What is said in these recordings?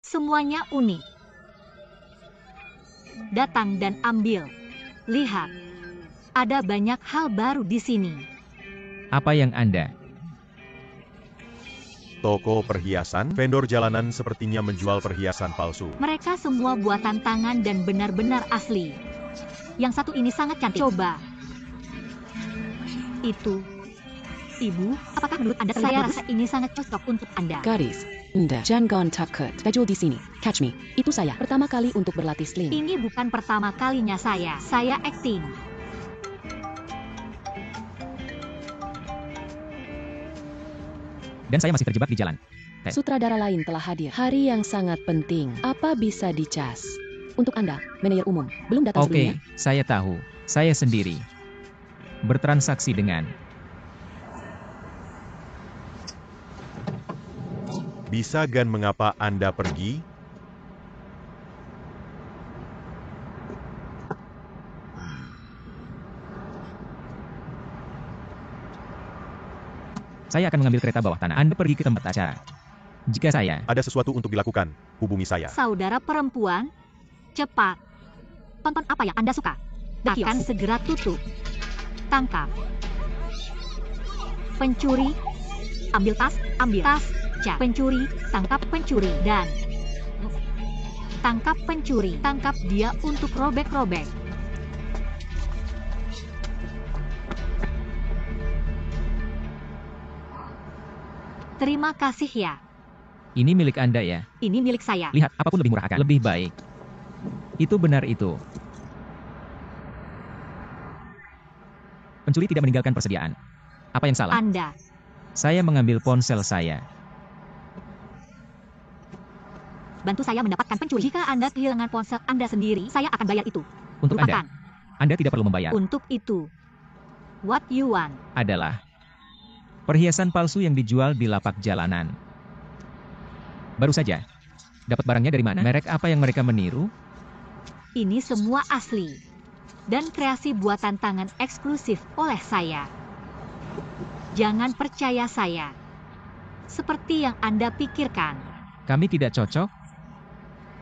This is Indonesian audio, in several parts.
Semuanya unik. Datang dan ambil. Lihat, ada banyak hal baru di sini. Apa yang Anda? Toko perhiasan, vendor jalanan sepertinya menjual perhiasan palsu. Mereka semua buatan tangan dan benar-benar asli. Yang satu ini sangat cantik. Coba. Itu. Ibu, apakah menurut Anda terlihat bagus? Saya rasa ini sangat cocok untuk Anda. Gadis, Anda jangan takut. Schedule di sini. Catch me. Itu saya. Pertama kali untuk berlatih sling. Ini bukan pertama kalinya saya. Saya acting. Dan saya masih terjebak di jalan. Sutradara lain telah hadir. Hari yang sangat penting. Apa bisa dicas? Untuk Anda, manajer umum, belum datang Oke, sebelumnya? saya tahu. Saya sendiri. Bertransaksi dengan. Bisa gan mengapa Anda pergi? Saya akan mengambil kereta bawah tanah. Anda pergi ke tempat acara. Jika saya Ada sesuatu untuk dilakukan, hubungi saya. Saudara perempuan, cepat. Tonton apa yang Anda suka. Akan segera tutup. Tangkap. Pencuri. Ambil tas, cak. Pencuri, tangkap pencuri. Dan tangkap pencuri. Tangkap dia untuk robek-robek. Terima kasih ya. ini milik Anda ya. Ini milik saya. Lihat, apapun lebih murah akan lebih baik. Itu benar itu. Pencuri tidak meninggalkan persediaan. Apa yang salah? Anda. Saya mengambil ponsel saya. Bantu saya mendapatkan pencuri. Jika Anda kehilangan ponsel Anda sendiri, saya akan bayar itu. Untuk Lupakan. Anda tidak perlu membayar. Untuk itu. What you want? Adalah perhiasan palsu yang dijual di lapak jalanan. Baru saja. Dapat barangnya dari mana? Merek apa yang mereka meniru? Ini semua asli. Dan kreasi buatan tangan eksklusif oleh saya. Jangan percaya saya. Seperti yang Anda pikirkan. Kami tidak cocok?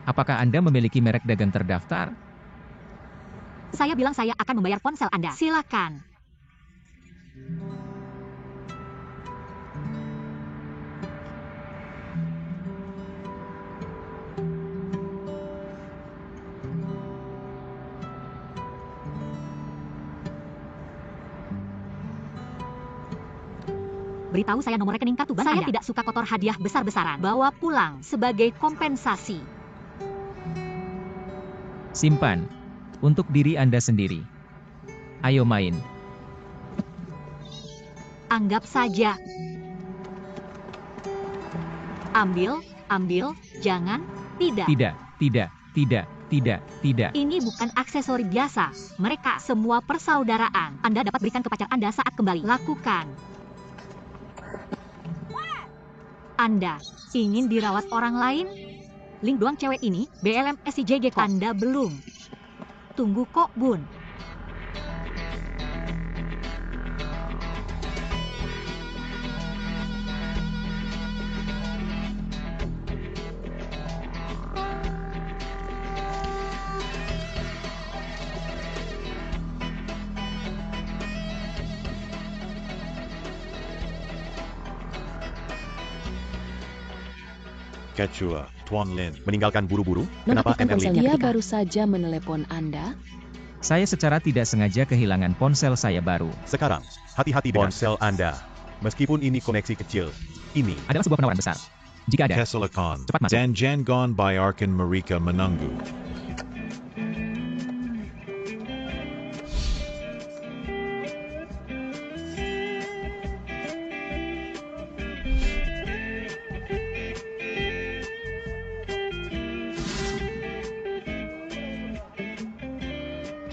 Apakah Anda memiliki merek dagang terdaftar? Saya bilang saya akan membayar ponsel Anda. Silakan. Beritahu saya nomor rekening kartu bank Anda. Saya tidak suka kotor hadiah besar-besaran. Bawa pulang sebagai kompensasi. Simpan. Untuk diri Anda sendiri. Ayo main. Anggap saja. Ambil, jangan, tidak. Tidak. Ini bukan aksesori biasa. Mereka semua persaudaraan. Anda dapat berikan ke pacar Anda saat kembali. Lakukan. Anda ingin dirawat orang lain? Link doang cewek ini, BLM SCJG kok. Anda belum. Tunggu kok, Bun. Quechua, Tuan Lin. Meninggalkan buru-buru? Kenapa Nonaktifkan MR ponselnya. Lin? Dia baru saja menelepon Anda. Saya secara tidak sengaja kehilangan ponsel saya baru. Sekarang, hati-hati dengan ponsel Anda. Meskipun ini koneksi kecil, ini Adalah sebuah penawaran besar. Jika ada, Kesilakan. cepat masuk. Dan Jangon Biarkan Mereka Menunggu.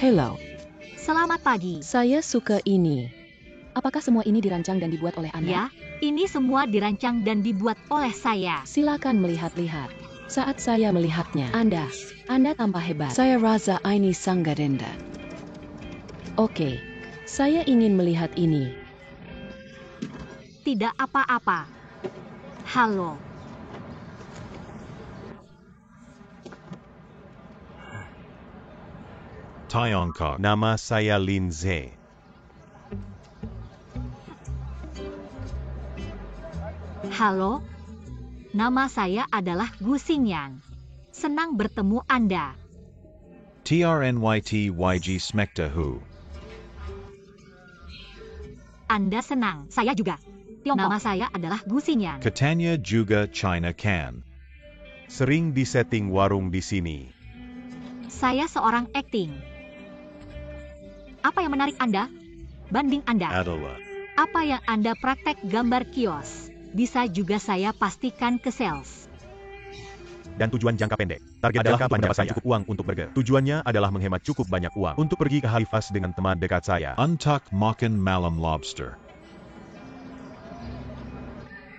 Hello, Selamat pagi. saya suka ini. Apakah semua ini dirancang dan dibuat oleh Anda? Ya, ini semua dirancang dan dibuat oleh saya. Silakan melihat-lihat. Saat saya melihatnya, Anda tampak hebat. Saya rasa ini sangat indah. Oke, saya ingin melihat ini. Tidak apa-apa. Halo. Tiongkok. Nama saya Lin Ze. Halo, nama saya adalah Gu Xingyan. Senang bertemu Anda. TRNYT YG Smekta Hu. Anda senang, saya juga. Tiongkok. Nama saya adalah Gu Xingyan. Katanya juga China Can. Sering disetting warung di sini. Saya seorang akting. Apa yang menarik Anda? Banding Anda. Adalah. Apa yang Anda praktek gambar kios? Bisa juga saya pastikan ke sales. Dan tujuan jangka pendek. Target adalah untuk mendapatkan cukup uang untuk burger. Tujuannya adalah menghemat cukup banyak uang untuk pergi ke Halifax dengan teman dekat saya. Untak makan malam lobster.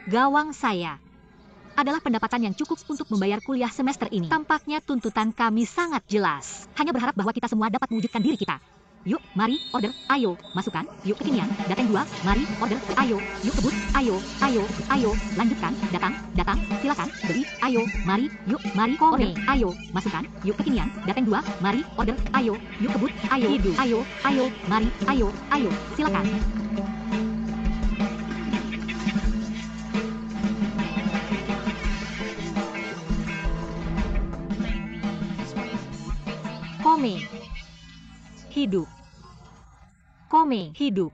Gawang saya adalah pendapatan yang cukup untuk membayar kuliah semester ini. Tampaknya tuntutan kami sangat jelas. Hanya berharap bahwa kita semua dapat mewujudkan diri kita. Yuk, mari, order, ayo, masukkan, yuk kekinian, datang 2, mari, order, ayo, yuk kebut, ayo, lanjutkan, datang, silakan, beli, ayo, mari, yuk, mari, order, ayo, masukkan, yuk kekinian, datang 2, mari, order, ayo, yuk kebut, ayo, hidup, ayo, mari, ayo, silakan. Kome. Hidup. Kome, hidup.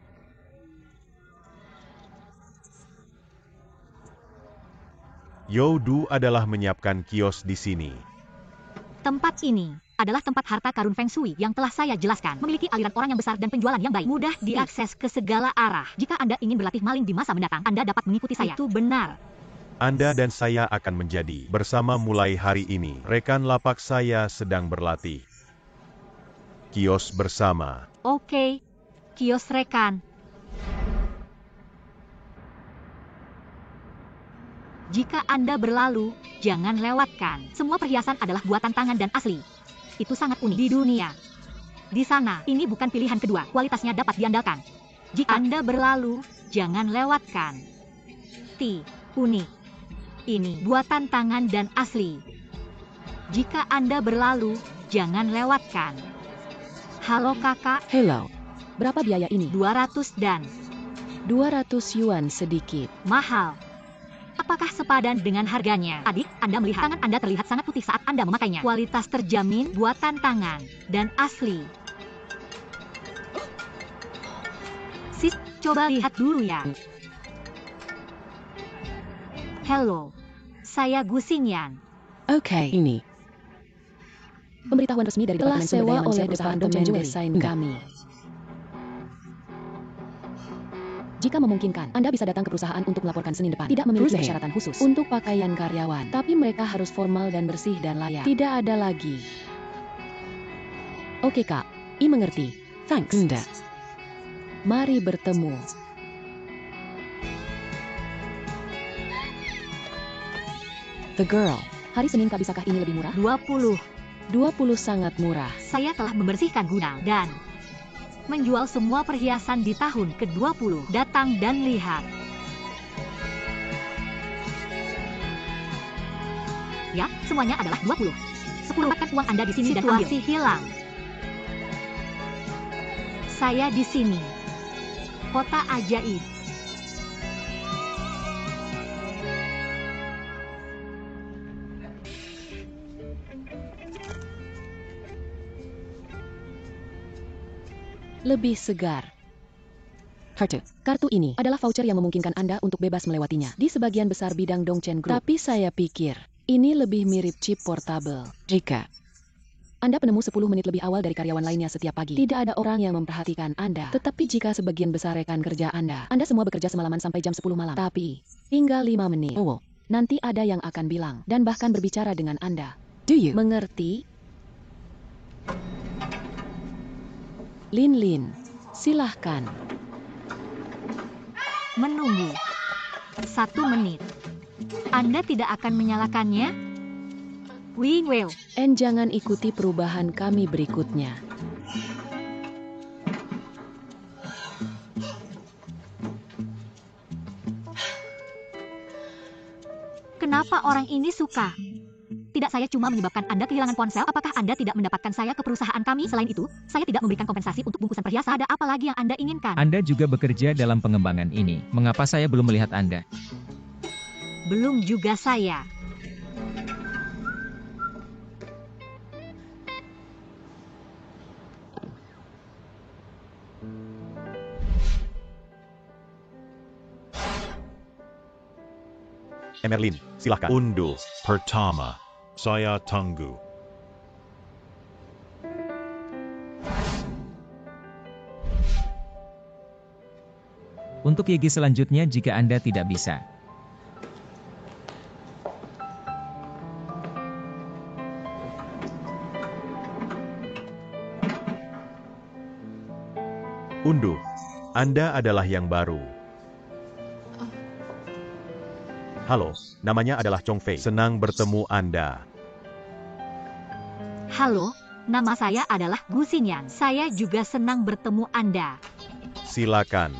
Youdu adalah menyiapkan kios di sini. Tempat ini adalah tempat harta karun Feng Shui yang telah saya jelaskan. Memiliki aliran orang yang besar dan penjualan yang baik. Mudah diakses ke segala arah. Jika Anda ingin berlatih maling di masa mendatang, Anda dapat mengikuti saya. Itu benar. Anda dan saya akan menjadi bersama mulai hari ini. Rekan lapak saya sedang berlatih. Kios bersama. Oke. Kios rekan. Jika Anda berlalu, jangan lewatkan. Semua perhiasan adalah buatan tangan dan asli. Itu sangat unik di dunia. Di sana, ini bukan pilihan kedua. Kualitasnya dapat diandalkan. Jika Anda berlalu, jangan lewatkan. Unik. Ini buatan tangan dan asli. Jika Anda berlalu, jangan lewatkan. Halo kakak. Hello. Berapa biaya ini? 200 dan 200 yuan sedikit. mahal. Apakah sepadan dengan harganya? Adik, Anda melihat tangan Anda terlihat sangat putih saat Anda memakainya. Kualitas terjamin, buatan tangan, dan asli. Sis, coba lihat dulu ya. Halo, saya Gu Xingyan. Oke. Ini pemberitahuan resmi dari Departemen Sumber Daya Manusia perusahaan Dongchen Desain kami. Jika memungkinkan, Anda bisa datang ke perusahaan untuk melaporkan Senin depan. Tidak memiliki persyaratan khusus untuk pakaian karyawan, tapi mereka harus formal dan bersih dan layak. Tidak ada lagi. Oke kak, mengerti. Thanks. Anda. Mari bertemu. The girl. Hari Senin kak, bisakah ini lebih murah? 20. 20 sangat murah. Saya telah membersihkan gudang dan menjual semua perhiasan di tahun ke-20. Datang dan lihat. Ya, semuanya adalah 20. 10 makan uang Anda di sini dan ambil. Situasi hilang. Saya di sini. Kota ajaib. Lebih segar. Kartu ini adalah voucher yang memungkinkan Anda untuk bebas melewatinya di sebagian besar bidang Dongchen Group. Tapi saya pikir, ini lebih mirip chip portable. Jika Anda penemu 10 menit lebih awal dari karyawan lainnya setiap pagi, tidak ada orang yang memperhatikan Anda. Tetapi jika sebagian besar rekan kerja Anda semua bekerja semalaman sampai jam 10 malam. Tapi, tinggal 5 menit. Nanti ada yang akan bilang, dan bahkan berbicara dengan Anda. Do you mengerti? Lin, silahkan. Menunggu 1 menit. Anda tidak akan menyalakannya? Well. Jangan ikuti perubahan kami berikutnya. Kenapa orang ini suka? Tidak, saya cuma menyebabkan Anda kehilangan ponsel. Apakah Anda tidak mendapatkan saya ke perusahaan kami? Selain itu, saya tidak memberikan kompensasi untuk bungkusan perhiasan. Ada apa lagi yang Anda inginkan? Anda juga bekerja dalam pengembangan ini. Mengapa saya belum melihat Anda? Belum juga saya. Emerlin, silahkan. Unduh. Pertama. Saya tunggu. Untuk gigi selanjutnya jika Anda tidak bisa. Unduh. Anda adalah yang baru. Halo, namanya adalah Chong Fei. Senang bertemu Anda. Halo, nama saya adalah Gu Xinyan. Saya juga senang bertemu Anda. Silakan.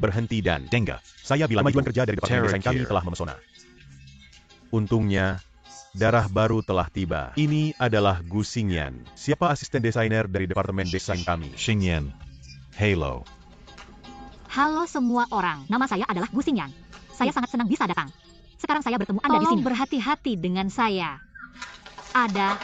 Berhenti dan Denga. saya bilang kemajuan kerja dari departemen desain kami telah memesona. Untungnya, darah baru telah tiba. Ini adalah Gu Xinyan. Siapa asisten desainer dari departemen desain kami? Xingyan. Halo. Halo semua orang, nama saya adalah Gu Xinyan. Saya sangat senang bisa datang. Sekarang saya bertemu Anda di sini. Tolong berhati-hati dengan saya. Ada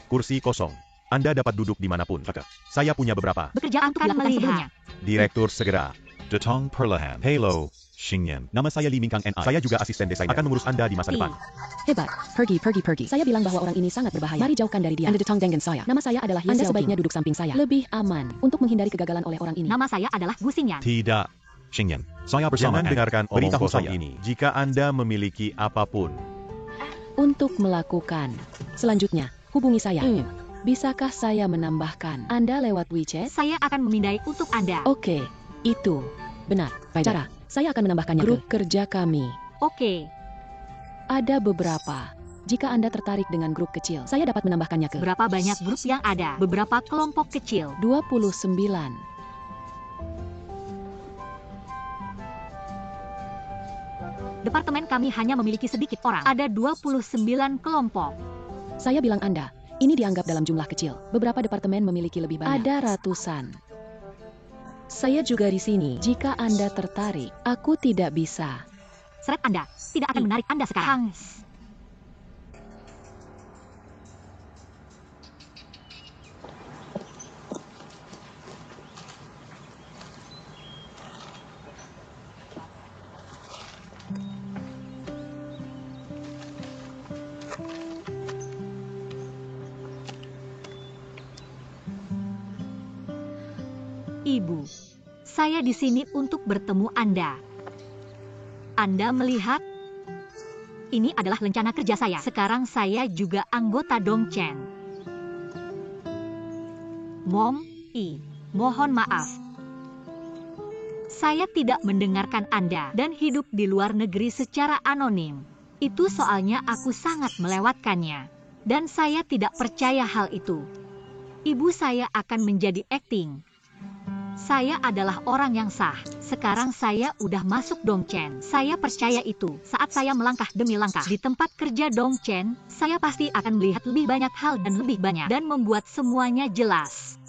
Kursi kosong. Anda dapat duduk dimanapun. Saya punya beberapa. bekerjaan untuk dilakukan sebelumnya. Direktur segera. Datang perlahan. Halo. Xingyan. Nama saya Lee Mingkang NI. Saya juga asisten desainer. Akan mengurus Anda di masa depan. Hebat. Pergi. Saya bilang bahwa orang ini sangat berbahaya. Mari jauhkan dari dia. Anda datang dengan saya. Nama saya adalah Anda sebaiknya duduk samping saya. Lebih aman untuk menghindari kegagalan oleh orang ini. Nama saya adalah Gu Xinyan. Tidak. Xingyan. Saya bersama Jangan dengarkan berita omong kosong saya. ini. Jika Anda memiliki apapun, Untuk melakukan selanjutnya, hubungi saya. Bisakah saya menambahkan Anda lewat WeChat? Saya akan memindai untuk Anda. Oke, itu benar. Cara, saya akan menambahkannya grup kerja kami. Oke, Ada beberapa. Jika Anda tertarik dengan grup kecil, saya dapat menambahkannya ke berapa banyak grup yang ada? Beberapa kelompok kecil. 29. Departemen kami hanya memiliki sedikit orang. Ada 29 kelompok. Saya bilang Anda, ini dianggap dalam jumlah kecil. Beberapa departemen memiliki lebih banyak. Ada ratusan. Saya juga di sini. Jika Anda tertarik, aku tidak bisa. Seret Anda tidak akan menarik Anda sekarang. Ibu, saya di sini untuk bertemu Anda. Anda melihat? Ini adalah rencana kerja saya. Sekarang saya juga anggota Dongchen. Mohon maaf. Saya tidak mendengarkan Anda dan hidup di luar negeri secara anonim. Itu soalnya aku sangat melewatkannya. Dan saya tidak percaya hal itu. Ibu saya akan menjadi akting. Saya adalah orang yang sah. Sekarang saya udah masuk Dongchen. Saya percaya itu. Saat saya melangkah demi langkah di tempat kerja Dongchen, saya pasti akan melihat lebih banyak hal dan lebih banyak dan membuat semuanya jelas.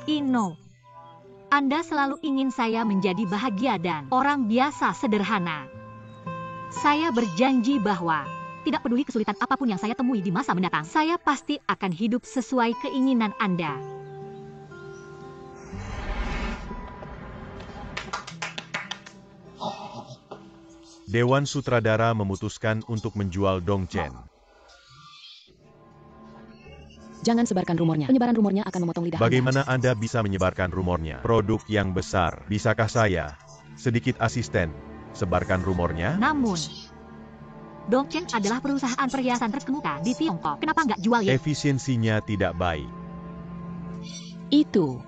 Ino, Anda selalu ingin saya menjadi bahagia dan orang biasa sederhana. Saya berjanji bahwa tidak peduli kesulitan apapun yang saya temui di masa mendatang, saya pasti akan hidup sesuai keinginan Anda. Dewan Sutradara memutuskan untuk menjual Dongchen. Jangan sebarkan rumornya. Penyebaran rumornya akan memotong lidah Anda. Bagaimana Anda bisa menyebarkan rumornya? Produk yang besar. Bisakah saya, sedikit asisten, sebarkan rumornya? Namun, Dongchen adalah perusahaan perhiasan terkemuka di Tiongkok. Kenapa nggak jual ya? Efisiensinya tidak baik. Itu.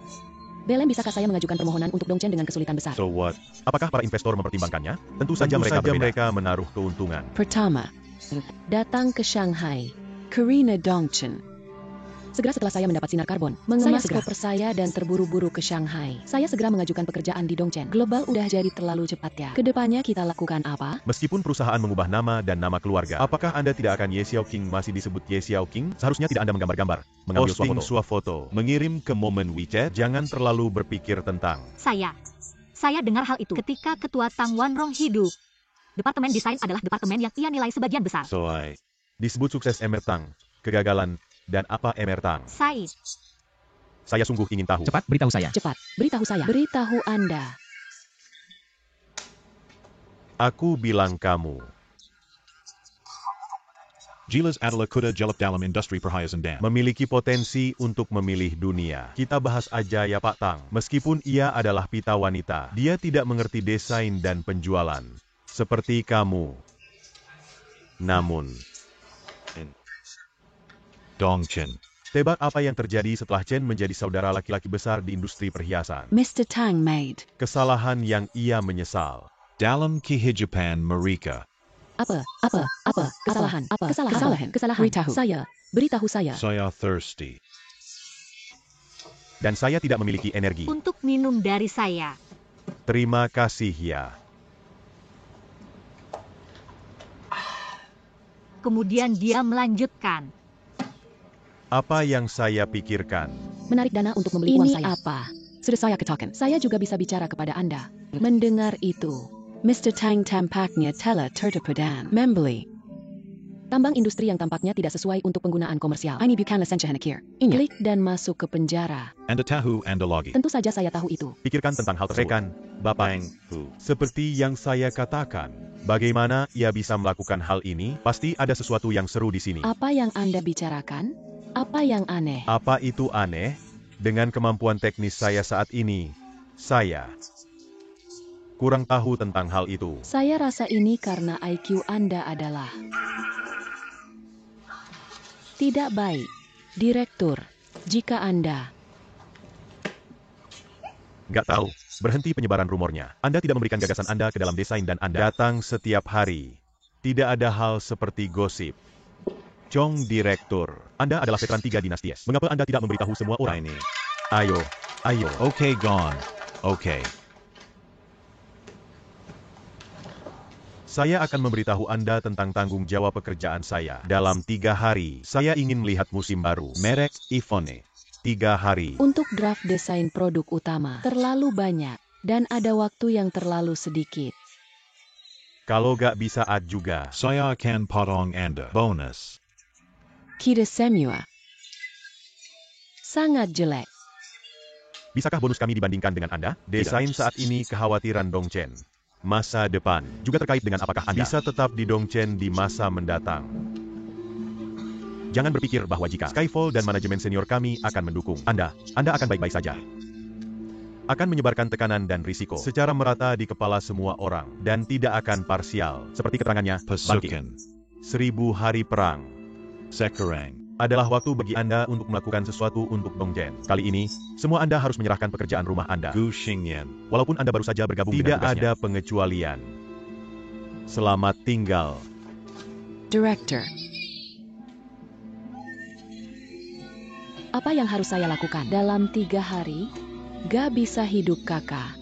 Belen, bisakah saya mengajukan permohonan untuk Dongchen dengan kesulitan besar? So what? Apakah para investor mempertimbangkannya? Tentu saja mereka menaruh keuntungan. Pertama, datang ke Shanghai, Karina Dongchen. Segera setelah saya mendapat sinar karbon, mengemas koper saya dan terburu-buru ke Shanghai. Saya segera mengajukan pekerjaan di Dongchen. Global udah jadi terlalu cepat ya. Kedepannya kita lakukan apa? Meskipun perusahaan mengubah nama dan nama keluarga, apakah Anda tidak akan Ye Xiaoqing masih disebut Ye Xiaoqing? Seharusnya tidak Anda menggambar-gambar, mengambil swafoto, mengirim ke momen WeChat. Jangan terlalu berpikir tentang. Saya dengar hal itu ketika Ketua Tang Wanrong hidup. Departemen desain adalah departemen yang ia nilai sebagian besar. Disebut sukses Emertang, kegagalan, dan apa Emertang? Saya sungguh ingin tahu. Cepat beritahu saya. Cepat, beritahu saya. Beritahu Anda. Aku bilang kamu. Gilas adalah kuda jelap dalam industri perhiasan dan Memiliki potensi untuk memilih dunia. Kita bahas aja ya Pak Tang. Meskipun ia adalah pita wanita, dia tidak mengerti desain dan penjualan. Seperti kamu. Namun, Dongchen. tebak apa yang terjadi setelah Chen menjadi saudara laki-laki besar di industri perhiasan? Mr. Tang made. Kesalahan yang ia menyesal. Dalam kehidupan mereka. Apa? Kesalahan. Beritahu saya. Saya thirsty. Dan saya tidak memiliki energi. Untuk minum dari saya. Terima kasih ya. Kemudian dia melanjutkan. Apa yang saya pikirkan? Menarik dana untuk membeli uang saya. Ini apa? Sudah saya katakan. Saya juga bisa bicara kepada Anda. Mendengar itu, Mr. Tang tampaknya telah tertipu dan membeli tambang industri yang tampaknya tidak sesuai untuk penggunaan komersial. Ini bukan lisensi Hanakir. Klik dan masuk ke penjara. Anda tahu Anda lagi. Tentu saja saya tahu itu. Pikirkan tentang hal tersebut. Bapak, seperti yang saya katakan, bagaimana ia bisa melakukan hal ini? Pasti ada sesuatu yang seru di sini. Apa yang Anda bicarakan? Apa yang aneh? Apa itu aneh? Dengan kemampuan teknis saya saat ini, saya kurang tahu tentang hal itu. Saya rasa ini karena IQ Anda adalah tidak baik. Direktur, jika Anda Nggak tahu. Berhenti penyebaran rumornya. Anda tidak memberikan gagasan Anda ke dalam desain dan Anda datang setiap hari. Tidak ada hal seperti gosip. Chong Direktur, Anda adalah veteran 3 dinasti. Mengapa Anda tidak memberitahu semua orang ini? Ayo. Okay, gone. Okay. Saya akan memberitahu Anda tentang tanggung jawab pekerjaan saya. Dalam 3 hari, saya ingin melihat musim baru. Merek iPhone. 3 hari. Untuk draft desain produk utama terlalu banyak dan ada waktu yang terlalu sedikit. Kalau gak bisa ad juga. Saya akan potong Anda. Bonus. Kita semua sangat jelek. Bisakah bonus kami dibandingkan dengan Anda? Desain saat ini kekhawatiran Dongchen. Masa depan juga terkait dengan apakah Anda bisa tetap di Dongchen di masa mendatang. Jangan berpikir bahwa jika Skyfall dan manajemen senior kami akan mendukung Anda akan baik-baik saja. Akan menyebarkan tekanan dan risiko secara merata di kepala semua orang dan tidak akan parsial. Seperti keterangannya, Pasukan. 1000 hari perang Sekarang. adalah waktu bagi Anda untuk melakukan sesuatu untuk Dongchen. Kali ini, semua Anda harus menyerahkan pekerjaan rumah Anda. Gu Xingyan. Walaupun Anda baru saja bergabung Tidak dengan tugasnya. Ada pengecualian. Selamat tinggal. Director. Apa yang harus saya lakukan? Dalam 3 hari, gak bisa hidup kakak.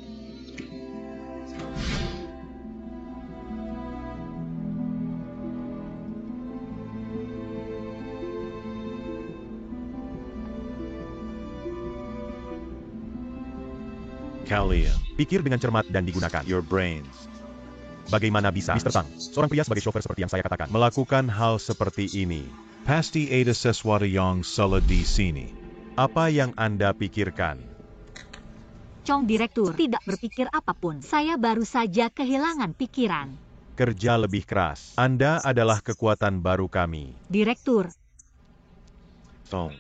Kalian. Pikir dengan cermat dan digunakan. Your brains. Bagaimana bisa, Mr. Tang, seorang pria sebagai chauffeur seperti yang saya katakan, melakukan hal seperti ini? Pasti ada sesuatu yang salah di sini. Apa yang Anda pikirkan? Chong Direktur tidak berpikir apapun. Saya baru saja kehilangan pikiran. Kerja lebih keras. Anda adalah kekuatan baru kami. Direktur, Song.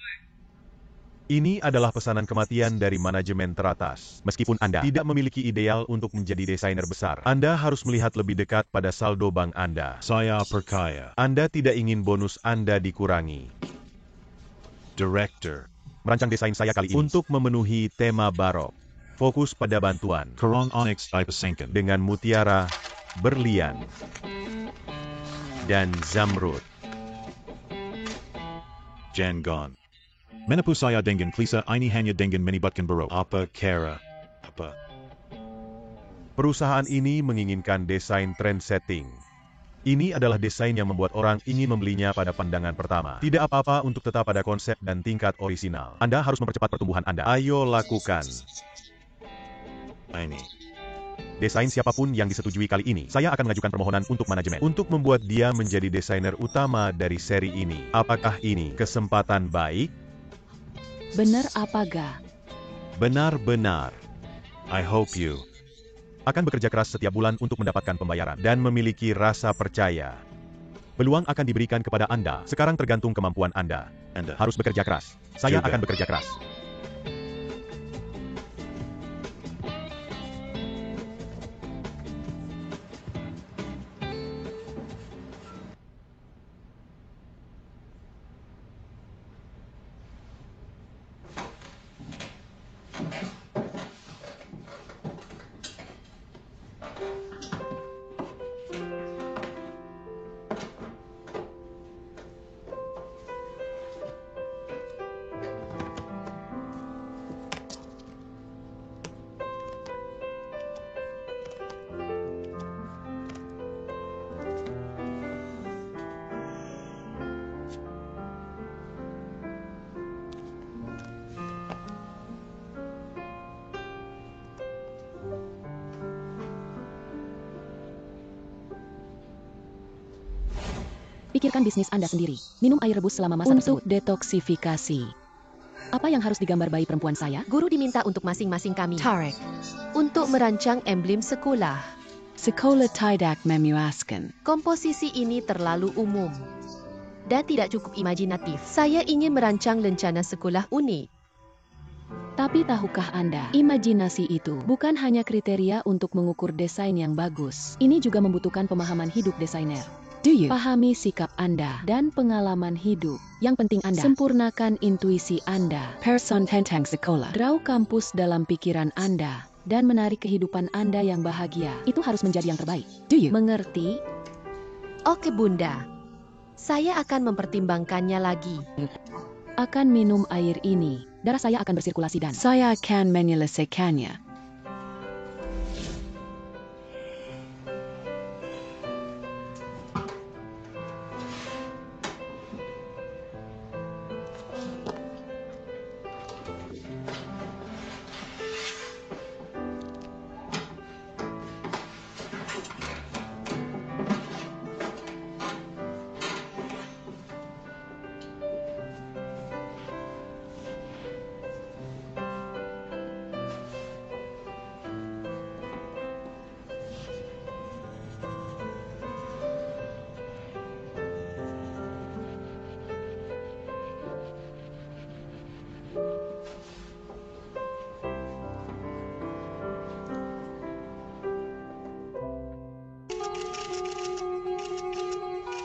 Ini adalah pesanan kematian dari manajemen teratas. Meskipun Anda tidak memiliki ideal untuk menjadi desainer besar, Anda harus melihat lebih dekat pada saldo bank Anda. Saya percaya. Anda tidak ingin bonus Anda dikurangi. Director. Merancang desain saya kali ini untuk memenuhi tema barok. Fokus pada bantuan. Kerong onyx ipasangkan. Dengan mutiara, berlian, dan zamrud. Jangon. Menapu saya dengan Klisa ini hanya dengan menibatkan baro. Apa kera? Apa? Perusahaan ini menginginkan desain trendsetting. Ini adalah desain yang membuat orang ingin membelinya pada pandangan pertama. Tidak apa-apa untuk tetap pada konsep dan tingkat orisinal. Anda harus mempercepat pertumbuhan Anda. Ayo lakukan. Ini. Desain siapapun yang disetujui kali ini, saya akan mengajukan permohonan untuk manajemen untuk membuat dia menjadi desainer utama dari seri ini. Apakah ini kesempatan baik? Benar apa ga? Benar-benar. I hope you. Akan bekerja keras setiap bulan untuk mendapatkan pembayaran dan memiliki rasa percaya. Peluang akan diberikan kepada Anda. Sekarang tergantung kemampuan Anda. Anda. Harus bekerja keras. Saya Juga. akan bekerja keras. Pikirkan bisnis Anda sendiri. Minum air rebus selama masa Untuk tersebut. Detoksifikasi. Apa yang harus digambar bayi perempuan saya? Guru diminta untuk masing-masing kami. Tarek. Untuk merancang emblem sekolah. Sekolah tidak memuaskan. Komposisi ini terlalu umum dan tidak cukup imajinatif. Saya ingin merancang lencana sekolah unik. Tapi tahukah Anda, imajinasi itu bukan hanya kriteria untuk mengukur desain yang bagus. Ini juga membutuhkan pemahaman hidup desainer. Do you? Pahami sikap Anda dan pengalaman hidup. Yang penting Anda sempurnakan intuisi Anda. Person tentang sekolah. Draw kampus dalam pikiran Anda dan menarik kehidupan Anda yang bahagia. Itu harus menjadi yang terbaik. Do you? Mengerti? Oke Bunda, saya akan mempertimbangkannya lagi. Akan minum air ini. Darah saya akan bersirkulasi dan saya akan menyelesaikannya.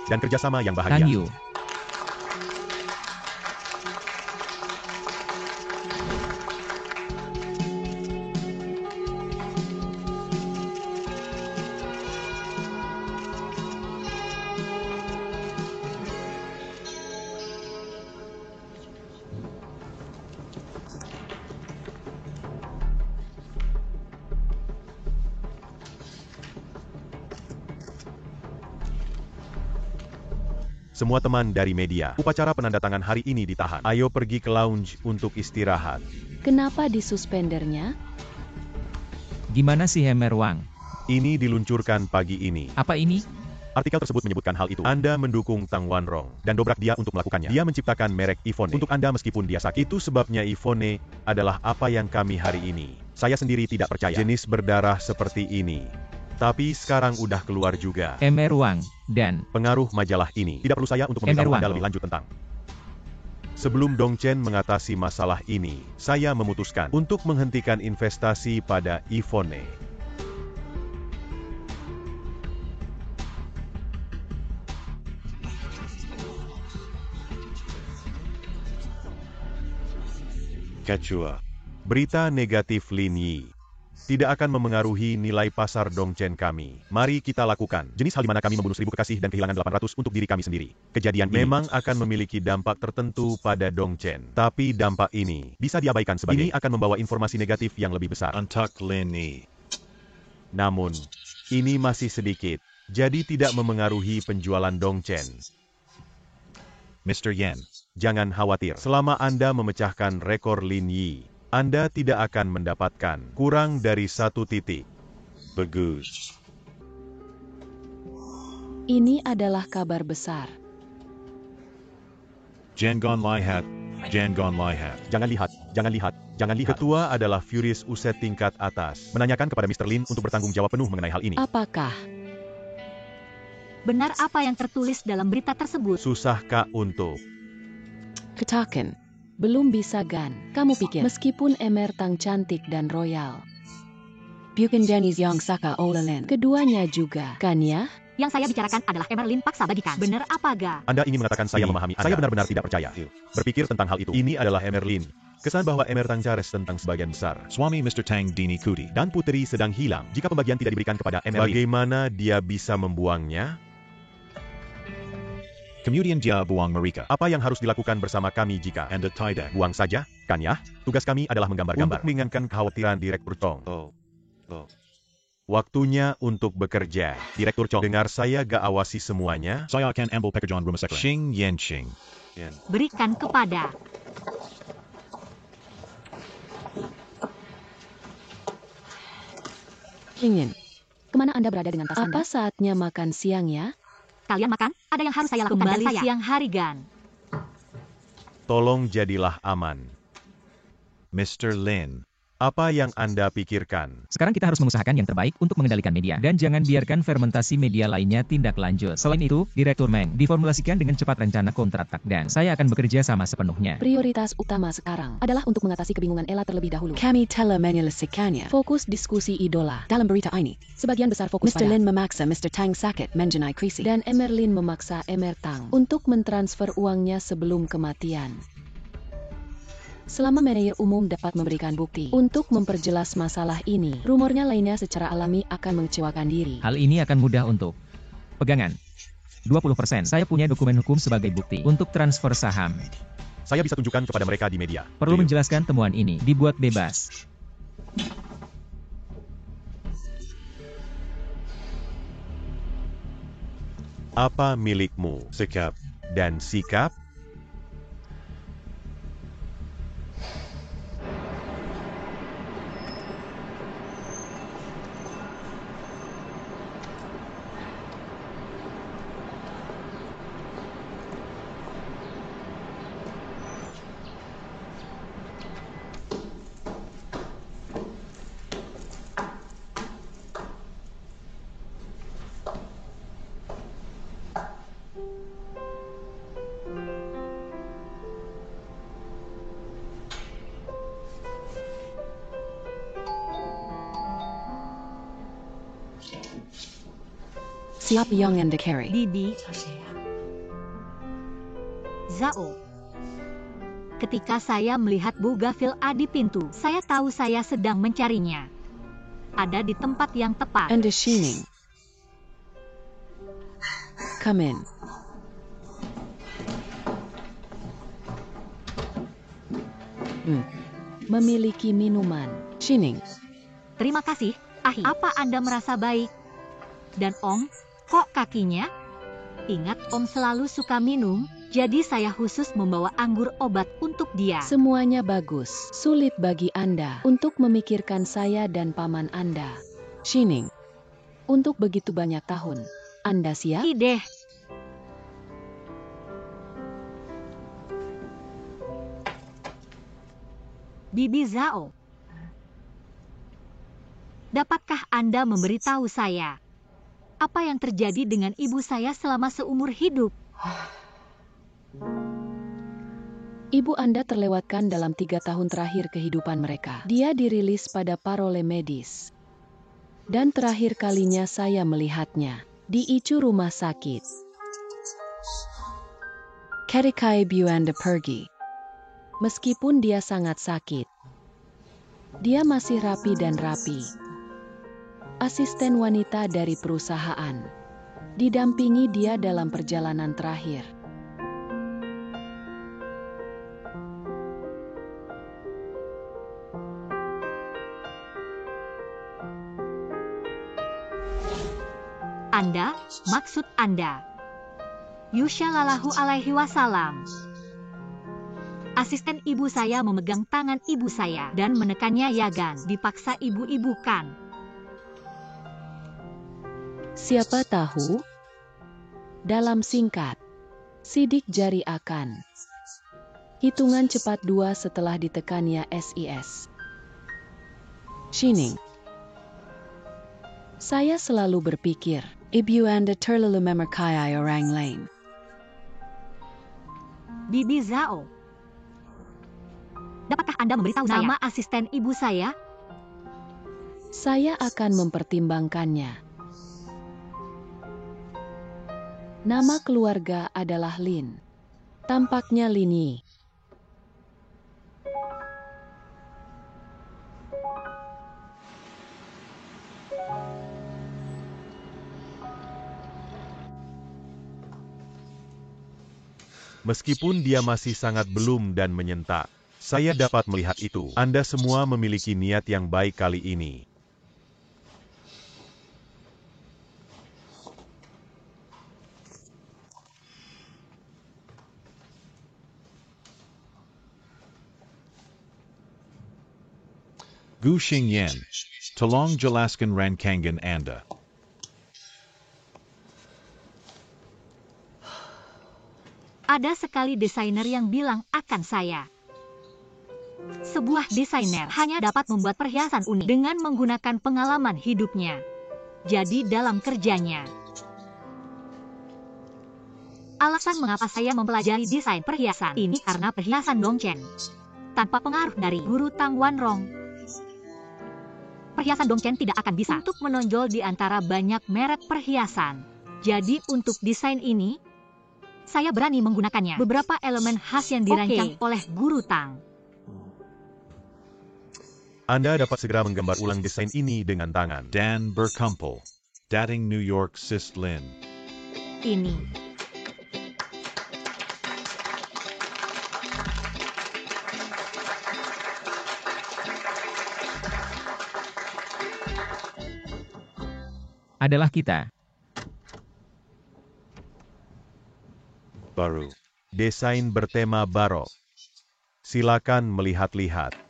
Dan kerjasama yang bahagia. Kan Yu. Semua teman dari media, upacara penandatangan hari ini ditahan. Ayo pergi ke lounge untuk istirahat. Kenapa disuspendernya? Gimana sih Hemer Wang? Ini diluncurkan pagi ini. Apa ini? Artikel tersebut menyebutkan hal itu. Anda mendukung Tang Wanrong dan dobrak dia untuk melakukannya. Dia menciptakan merek iPhone untuk Anda meskipun dia sakit. Itu sebabnya iPhone adalah apa yang kami hari ini. Saya sendiri tidak percaya. Jenis berdarah seperti ini. Tapi sekarang udah keluar juga. Hemer Wang dan Pengaruh majalah ini. Tidak perlu saya untuk memberitahu Emerwan. Anda lebih lanjut tentang. Sebelum Dongchen mengatasi masalah ini, saya memutuskan untuk menghentikan investasi pada iPhone. Quechua. Berita negatif Lin Yi. tidak akan memengaruhi nilai pasar Dongchen kami. Mari kita lakukan. Jenis hal di mana kami membunuh 1000 kekasih dan kehilangan 800 untuk diri kami sendiri. Kejadian ini memang akan memiliki dampak tertentu pada Dongchen. Tapi dampak ini bisa diabaikan sebagai ini akan membawa informasi negatif yang lebih besar. Untuk Lini. Namun, ini masih sedikit. Jadi tidak memengaruhi penjualan Dongchen. Mr. Yen. Jangan khawatir. Selama Anda memecahkan rekor Lin Yi, Anda tidak akan mendapatkan kurang dari 1 titik. Bagus. Ini adalah kabar besar. Jangan lihat. Jangan lihat. Jangan lihat, jangan lihat, jangan lihat. Ketua adalah Furious Uset tingkat atas. Menanyakan kepada Mr. Lin untuk bertanggung jawab penuh mengenai hal ini. Apakah Benar apa yang tertulis dalam berita tersebut? Susahkah untuk katakan? Belum bisa Gan. Kamu pikir meskipun Emer Tang cantik dan royal, bukan Dennis yang Saka Olalen. Keduanya juga, kan ya? Yang saya bicarakan adalah Emerlin paksa bagikan. Benar apa ga? Anda ingin mengatakan saya memahami Anda? Saya benar-benar tidak percaya. Berpikir tentang hal itu. Ini adalah Emerlin. Kesan bahwa Emer Tang Chares tentang sebagian besar. Swami Mr. Tang Dini Kuti. Dan putri sedang hilang. Jika pembagian tidak diberikan kepada Emerlin, bagaimana dia bisa membuangnya? Kemudian dia buang mereka. Apa yang harus dilakukan bersama kami jika Anda tidak? buang saja, kan ya? Tugas kami adalah menggambar-gambar. Untuk meringankan kekhawatiran Direktur Chong. Waktunya untuk bekerja. Direktur Chong, dengar saya gak awasi semuanya? Saya akan ambil pekerjaan rumah sakit. Xing Yen Xing. Berikan kepada. Ingin. Kemana Anda berada dengan tas Anda? Apa saatnya makan siang ya? Kalian makan? Ada yang harus saya lakukan Kembali dan saya. Siang hari Gan. Tolong jadilah aman. Mr. Lin. Apa yang Anda pikirkan? Sekarang kita harus mengusahakan yang terbaik untuk mengendalikan media. Dan jangan biarkan fermentasi media lainnya tindak lanjut. Selain itu, Direktur Meng diformulasikan dengan cepat rencana kontratak dan saya akan bekerja sama sepenuhnya. Prioritas utama sekarang adalah untuk mengatasi kebingungan Ella terlebih dahulu. Kami telah menyelesaikannya. Fokus diskusi idola. Dalam berita ini, sebagian besar fokus Mr. Lin memaksa Mr. Tang sakit menjenai krisi. Dan Emerlin memaksa Emer Tang untuk mentransfer uangnya sebelum kematian. Selama manajer umum dapat memberikan bukti untuk memperjelas masalah ini, rumornya lainnya secara alami akan mengecewakan diri. Hal ini akan mudah untuk pegangan. 20%. Saya punya dokumen hukum sebagai bukti untuk transfer saham. Saya bisa tunjukkan kepada mereka di media. Perlu menjelaskan temuan ini dibuat bebas. Apa milikmu? Sikap. Dan sikap? Siap Young and the Carry. Bibi. Zhao. Ketika saya melihat Bu Gafil di pintu, saya tahu saya sedang mencarinya. Ada di tempat yang tepat. And the Shining. Come in. Memiliki minuman. Shining. Terima kasih, Ahi. Apa Anda merasa baik? Dan Om, kok kakinya? Ingat Om selalu suka minum, jadi saya khusus membawa anggur obat untuk dia. Semuanya bagus. Sulit bagi Anda untuk memikirkan saya dan paman Anda. Shining. Untuk begitu banyak tahun. Anda siap? Ideh. Bibi Zhao. Dapatkah Anda memberitahu saya apa yang terjadi dengan ibu saya selama seumur hidup? Ibu Anda terlewatkan dalam 3 tahun terakhir kehidupan mereka. Dia dirilis pada parole medis. Dan terakhir kalinya saya melihatnya di ICU rumah sakit. Kerikai Buanda pergi. Meskipun dia sangat sakit. Dia masih rapi dan rapi. Asisten wanita dari perusahaan. Didampingi dia dalam perjalanan terakhir. Anda, maksud Anda. Yusha Lallahu alaihi wasallam. Asisten ibu saya memegang tangan ibu saya dan menekannya Yagan. Dipaksa ibu-ibukan. Siapa tahu? Dalam singkat, sidik jari akan. Hitungan cepat 2 setelah ditekannya SIS. Shining. Saya selalu berpikir, ibu Anda terlalu mempercayai orang lain. Bibi Zhao. Dapatkah Anda memberitahu nama asisten ibu saya? Saya akan mempertimbangkannya. Nama keluarga adalah Lin. Tampaknya Lini. Meskipun dia masih sangat belum dan menyentak, saya dapat melihat itu. Anda semua memiliki niat yang baik kali ini. Gu Xingyan. Tolong jelaskan rancangan Anda. Ada sekali desainer yang bilang akan saya. Sebuah desainer hanya dapat membuat perhiasan unik dengan menggunakan pengalaman hidupnya. Jadi dalam kerjanya. Alasan mengapa saya mempelajari desain perhiasan ini karena perhiasan Dongchen. Tanpa pengaruh dari guru Tang Wanrong, perhiasan Dongchen tidak akan bisa untuk menonjol di antara banyak merek perhiasan. Jadi untuk desain ini, saya berani menggunakannya. Beberapa elemen khas yang dirancang oleh Guru Tang. Anda dapat segera menggambar ulang desain ini dengan tangan. Dan Berkumpel. Dating New York Sis Lin. Ini. Adalah kita. Baru. Desain bertema barok. Silakan melihat-lihat.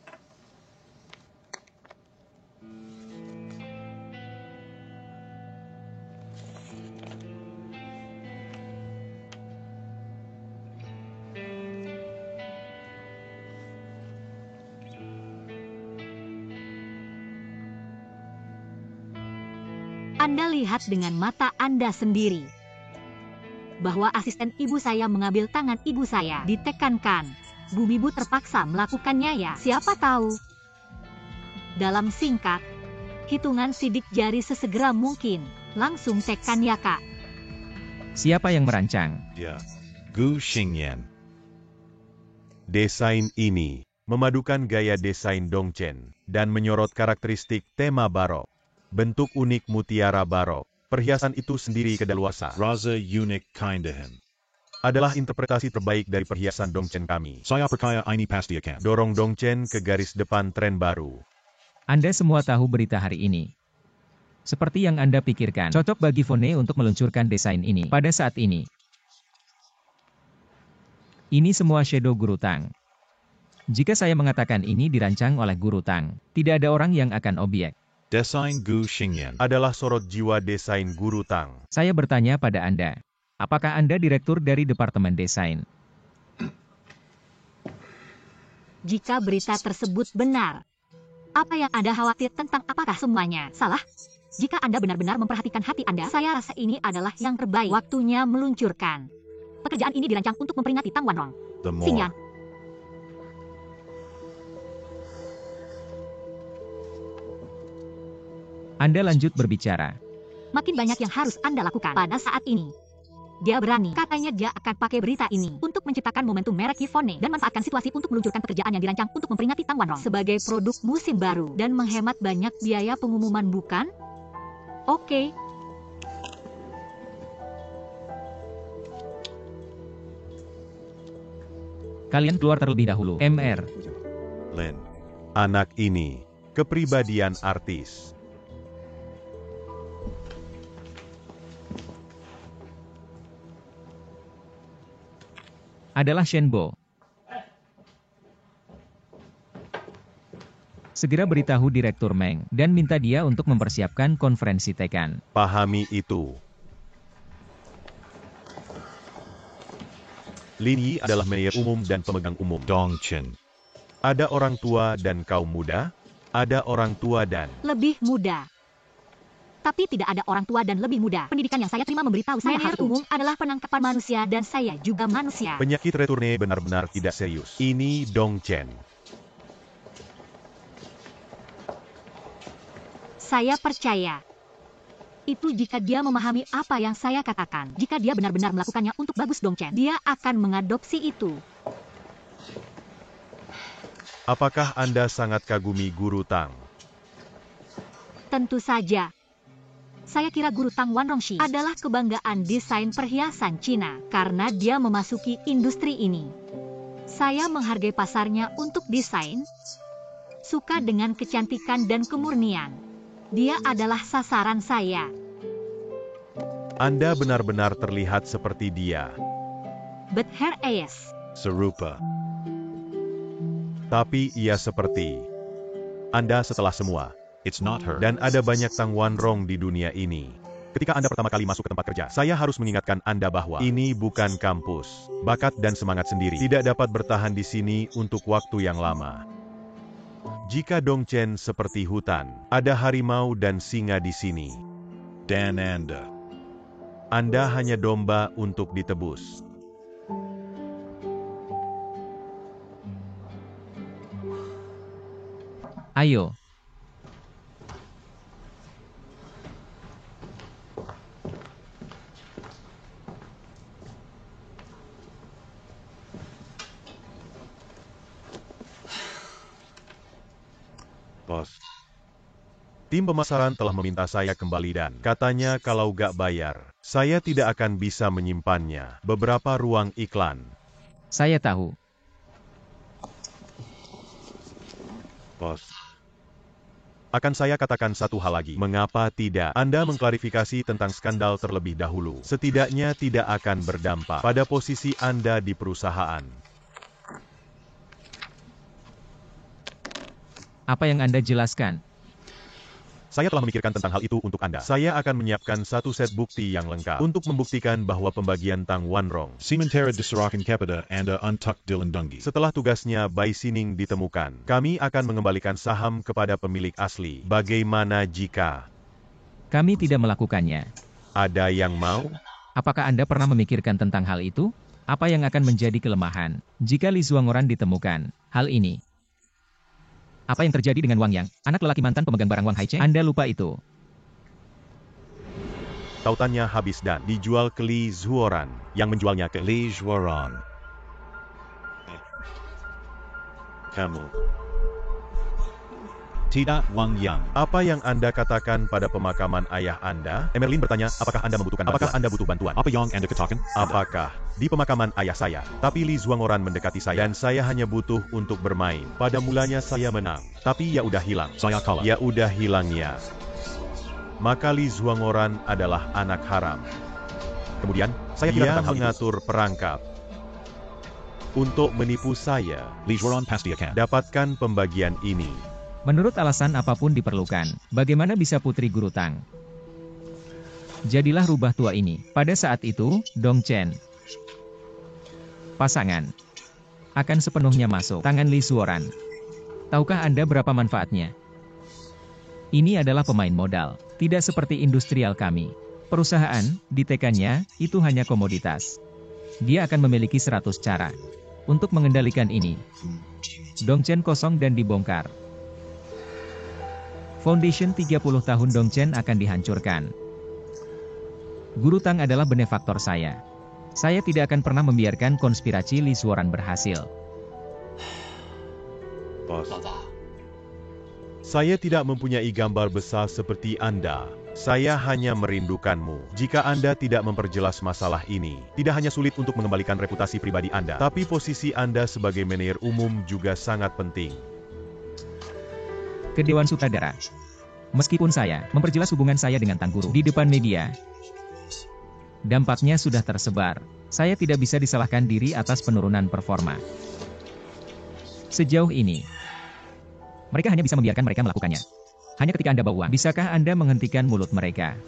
Anda lihat dengan mata Anda sendiri bahwa asisten ibu saya mengambil tangan ibu saya, ditekankan. Bumibu terpaksa melakukannya ya. Siapa tahu. Dalam singkat, hitungan sidik jari sesegera mungkin. Langsung tekan ya kak. Siapa yang merancang? Ya. Gu Xingyan. Desain ini memadukan gaya desain Dongchen dan menyorot karakteristik tema barok. Bentuk unik mutiara barok. Perhiasan itu sendiri kedaluarsa. Raza unik kindahan. Adalah interpretasi terbaik dari perhiasan Dongchen kami. Saya percaya ini pasti akan Dorong Dongchen ke garis depan tren baru. Anda semua tahu berita hari ini. Seperti yang Anda pikirkan, cocok bagi Fone untuk meluncurkan desain ini pada saat ini. Ini semua shadow Guru Tang. Jika saya mengatakan ini dirancang oleh Guru Tang, tidak ada orang yang akan objek. Desain Gu Xingyan. Adalah sorot jiwa desain Guru Tang. Saya bertanya pada Anda, apakah Anda direktur dari Departemen Desain? Jika berita tersebut benar, apa yang Anda khawatir tentang apakah semuanya salah? Jika Anda benar-benar memperhatikan hati Anda, saya rasa ini adalah yang terbaik. Waktunya meluncurkan. Pekerjaan ini dirancang untuk memperingati Tang Wanrong. The more. Xingyan. Anda lanjut berbicara. Makin banyak yang harus Anda lakukan pada saat ini. Dia berani. Katanya dia akan pakai berita ini untuk menciptakan momentum merek Yvonne dan manfaatkan situasi untuk meluncurkan pekerjaan yang dirancang untuk memperingati Tang Wanrong sebagai produk musim baru dan menghemat banyak biaya pengumuman, bukan? Oke. Kalian keluar terlebih dahulu. MR. Lin. Anak ini, kepribadian artis. Adalah Shenbo. Segera beritahu Direktur Meng dan minta dia untuk mempersiapkan konferensi Tekan. Pahami itu. Lin Yi adalah manajer umum dan pemegang umum. Dongchen. Ada orang tua dan kaum muda, ada orang tua dan... Lebih muda. Tapi tidak ada orang tua dan lebih muda. Pendidikan yang saya terima memberitahu saya manajer umum adalah penangkapan manusia dan saya juga manusia. Penyakit returne benar-benar tidak serius. Ini Dongchen. Saya percaya. Itu jika dia memahami apa yang saya katakan. Jika dia benar-benar melakukannya untuk bagus Dongchen, dia akan mengadopsi itu. Apakah Anda sangat kagumi Guru Tang? Tentu saja. Saya kira Guru Tang Wanrongshi adalah kebanggaan desain perhiasan Cina karena dia memasuki industri ini. Saya menghargai pasarnya untuk desain, suka dengan kecantikan dan kemurnian. Dia adalah sasaran saya. Anda benar-benar terlihat seperti dia. But her is. Serupa. Tapi ia seperti Anda setelah semua. It's not her. Dan ada banyak Tang Wanrong di dunia ini. Ketika Anda pertama kali masuk ke tempat kerja, saya harus mengingatkan Anda bahwa ini bukan kampus. Bakat dan semangat sendiri tidak dapat bertahan di sini untuk waktu yang lama. Jika Dongchen seperti hutan, ada harimau dan singa di sini. Dan Anda hanya domba untuk ditebus. Ayo. Bos. Tim pemasaran telah meminta saya kembali dan katanya kalau gak bayar, saya tidak akan bisa menyimpannya. Beberapa ruang iklan. Saya tahu. Bos. Akan saya katakan satu hal lagi. Mengapa tidak Anda mengklarifikasi tentang skandal terlebih dahulu? Setidaknya tidak akan berdampak pada posisi Anda di perusahaan. Apa yang Anda jelaskan? Saya telah memikirkan tentang hal itu untuk Anda. Saya akan menyiapkan satu set bukti yang lengkap untuk membuktikan bahwa pembagian Tang Wanrong Sementara diserahkan kepada Anda untuk dilindungi. setelah tugasnya Bai Sining ditemukan, kami akan mengembalikan saham kepada pemilik asli. Bagaimana jika Kami tidak melakukannya. ada yang mau? Apakah Anda pernah memikirkan tentang hal itu? Apa yang akan menjadi kelemahan jika Li Zuangoran ditemukan? Hal ini. Apa yang terjadi dengan Wang Yang, anak lelaki mantan pemegang barang Wang Haiche? Anda lupa itu. Tautannya habis dan dijual ke Li Zuoran, yang menjualnya ke Li Zhuaran. kamu. Tidak Wang Yang. Apa yang Anda katakan pada pemakaman ayah Anda? Emerlin bertanya, apakah Anda membutuhkan bantuan? Apakah Anda butuh bantuan? Apa yang Anda katakan? Apakah di pemakaman ayah saya? Tapi Li Zuangoran mendekati saya dan saya hanya butuh untuk bermain. Pada mulanya saya menang, tapi ya udah hilang. Saya kalah. Ya udah hilangnya. Maka Li Zuangoran adalah anak haram. Kemudian, saya Dia mengatur perangkap untuk menipu saya. Li Zhuaran pasti akan. Dapatkan pembagian ini. Menurut alasan apapun diperlukan, bagaimana bisa Putri Guru Tang? Jadilah rubah tua ini. Pada saat itu, Dongchen, pasangan, akan sepenuhnya masuk tangan Li Zuoran. Tahukah Anda berapa manfaatnya? Ini adalah pemain modal, tidak seperti industrial kami. Perusahaan, ditekannya, itu hanya komoditas. Dia akan memiliki 100 cara untuk mengendalikan ini. Dongchen kosong dan dibongkar. Foundation 30 tahun Dongchen akan dihancurkan. Guru Tang adalah benefaktor saya. Saya tidak akan pernah membiarkan konspirasi Lee Suoran berhasil. Boss. Saya tidak mempunyai gambar besar seperti Anda. Saya hanya merindukanmu. Jika Anda tidak memperjelas masalah ini, tidak hanya sulit untuk mengembalikan reputasi pribadi Anda, tapi posisi Anda sebagai manajer umum juga sangat penting. Ke Dewan Sutradara. Meskipun saya memperjelas hubungan saya dengan Tang Guru di depan media, dampaknya sudah tersebar. Saya tidak bisa disalahkan diri atas penurunan performa. Sejauh ini, mereka hanya bisa membiarkan mereka melakukannya. Hanya ketika Anda bawa uang, bisakah Anda menghentikan mulut mereka?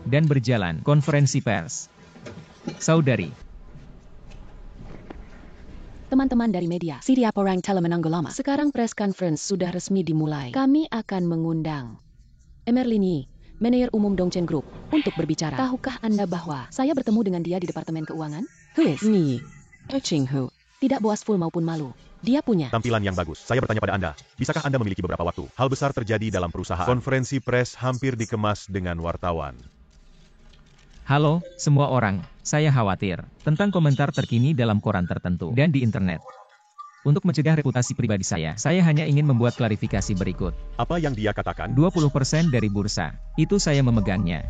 Dan berjalan konferensi pers. Saudari. Teman-teman dari media, Siapa orang Telemenanggulama. Sekarang press conference sudah resmi dimulai. Kami akan mengundang Emerlin Yi, manajer umum Dongchen Group, untuk berbicara. Tahukah Anda bahwa saya bertemu dengan dia di Departemen Keuangan? Who is Ni? Ching Hu. Tidak boas full maupun malu. Dia punya Tampilan yang bagus. Saya bertanya pada Anda, bisakah Anda memiliki beberapa waktu? Hal besar terjadi dalam perusahaan. Konferensi pers hampir dikemas dengan wartawan. Halo, semua orang. Saya khawatir tentang komentar terkini dalam koran tertentu dan di internet. Untuk mencegah reputasi pribadi saya hanya ingin membuat klarifikasi berikut. Apa yang dia katakan? 20% dari bursa, itu saya memegangnya.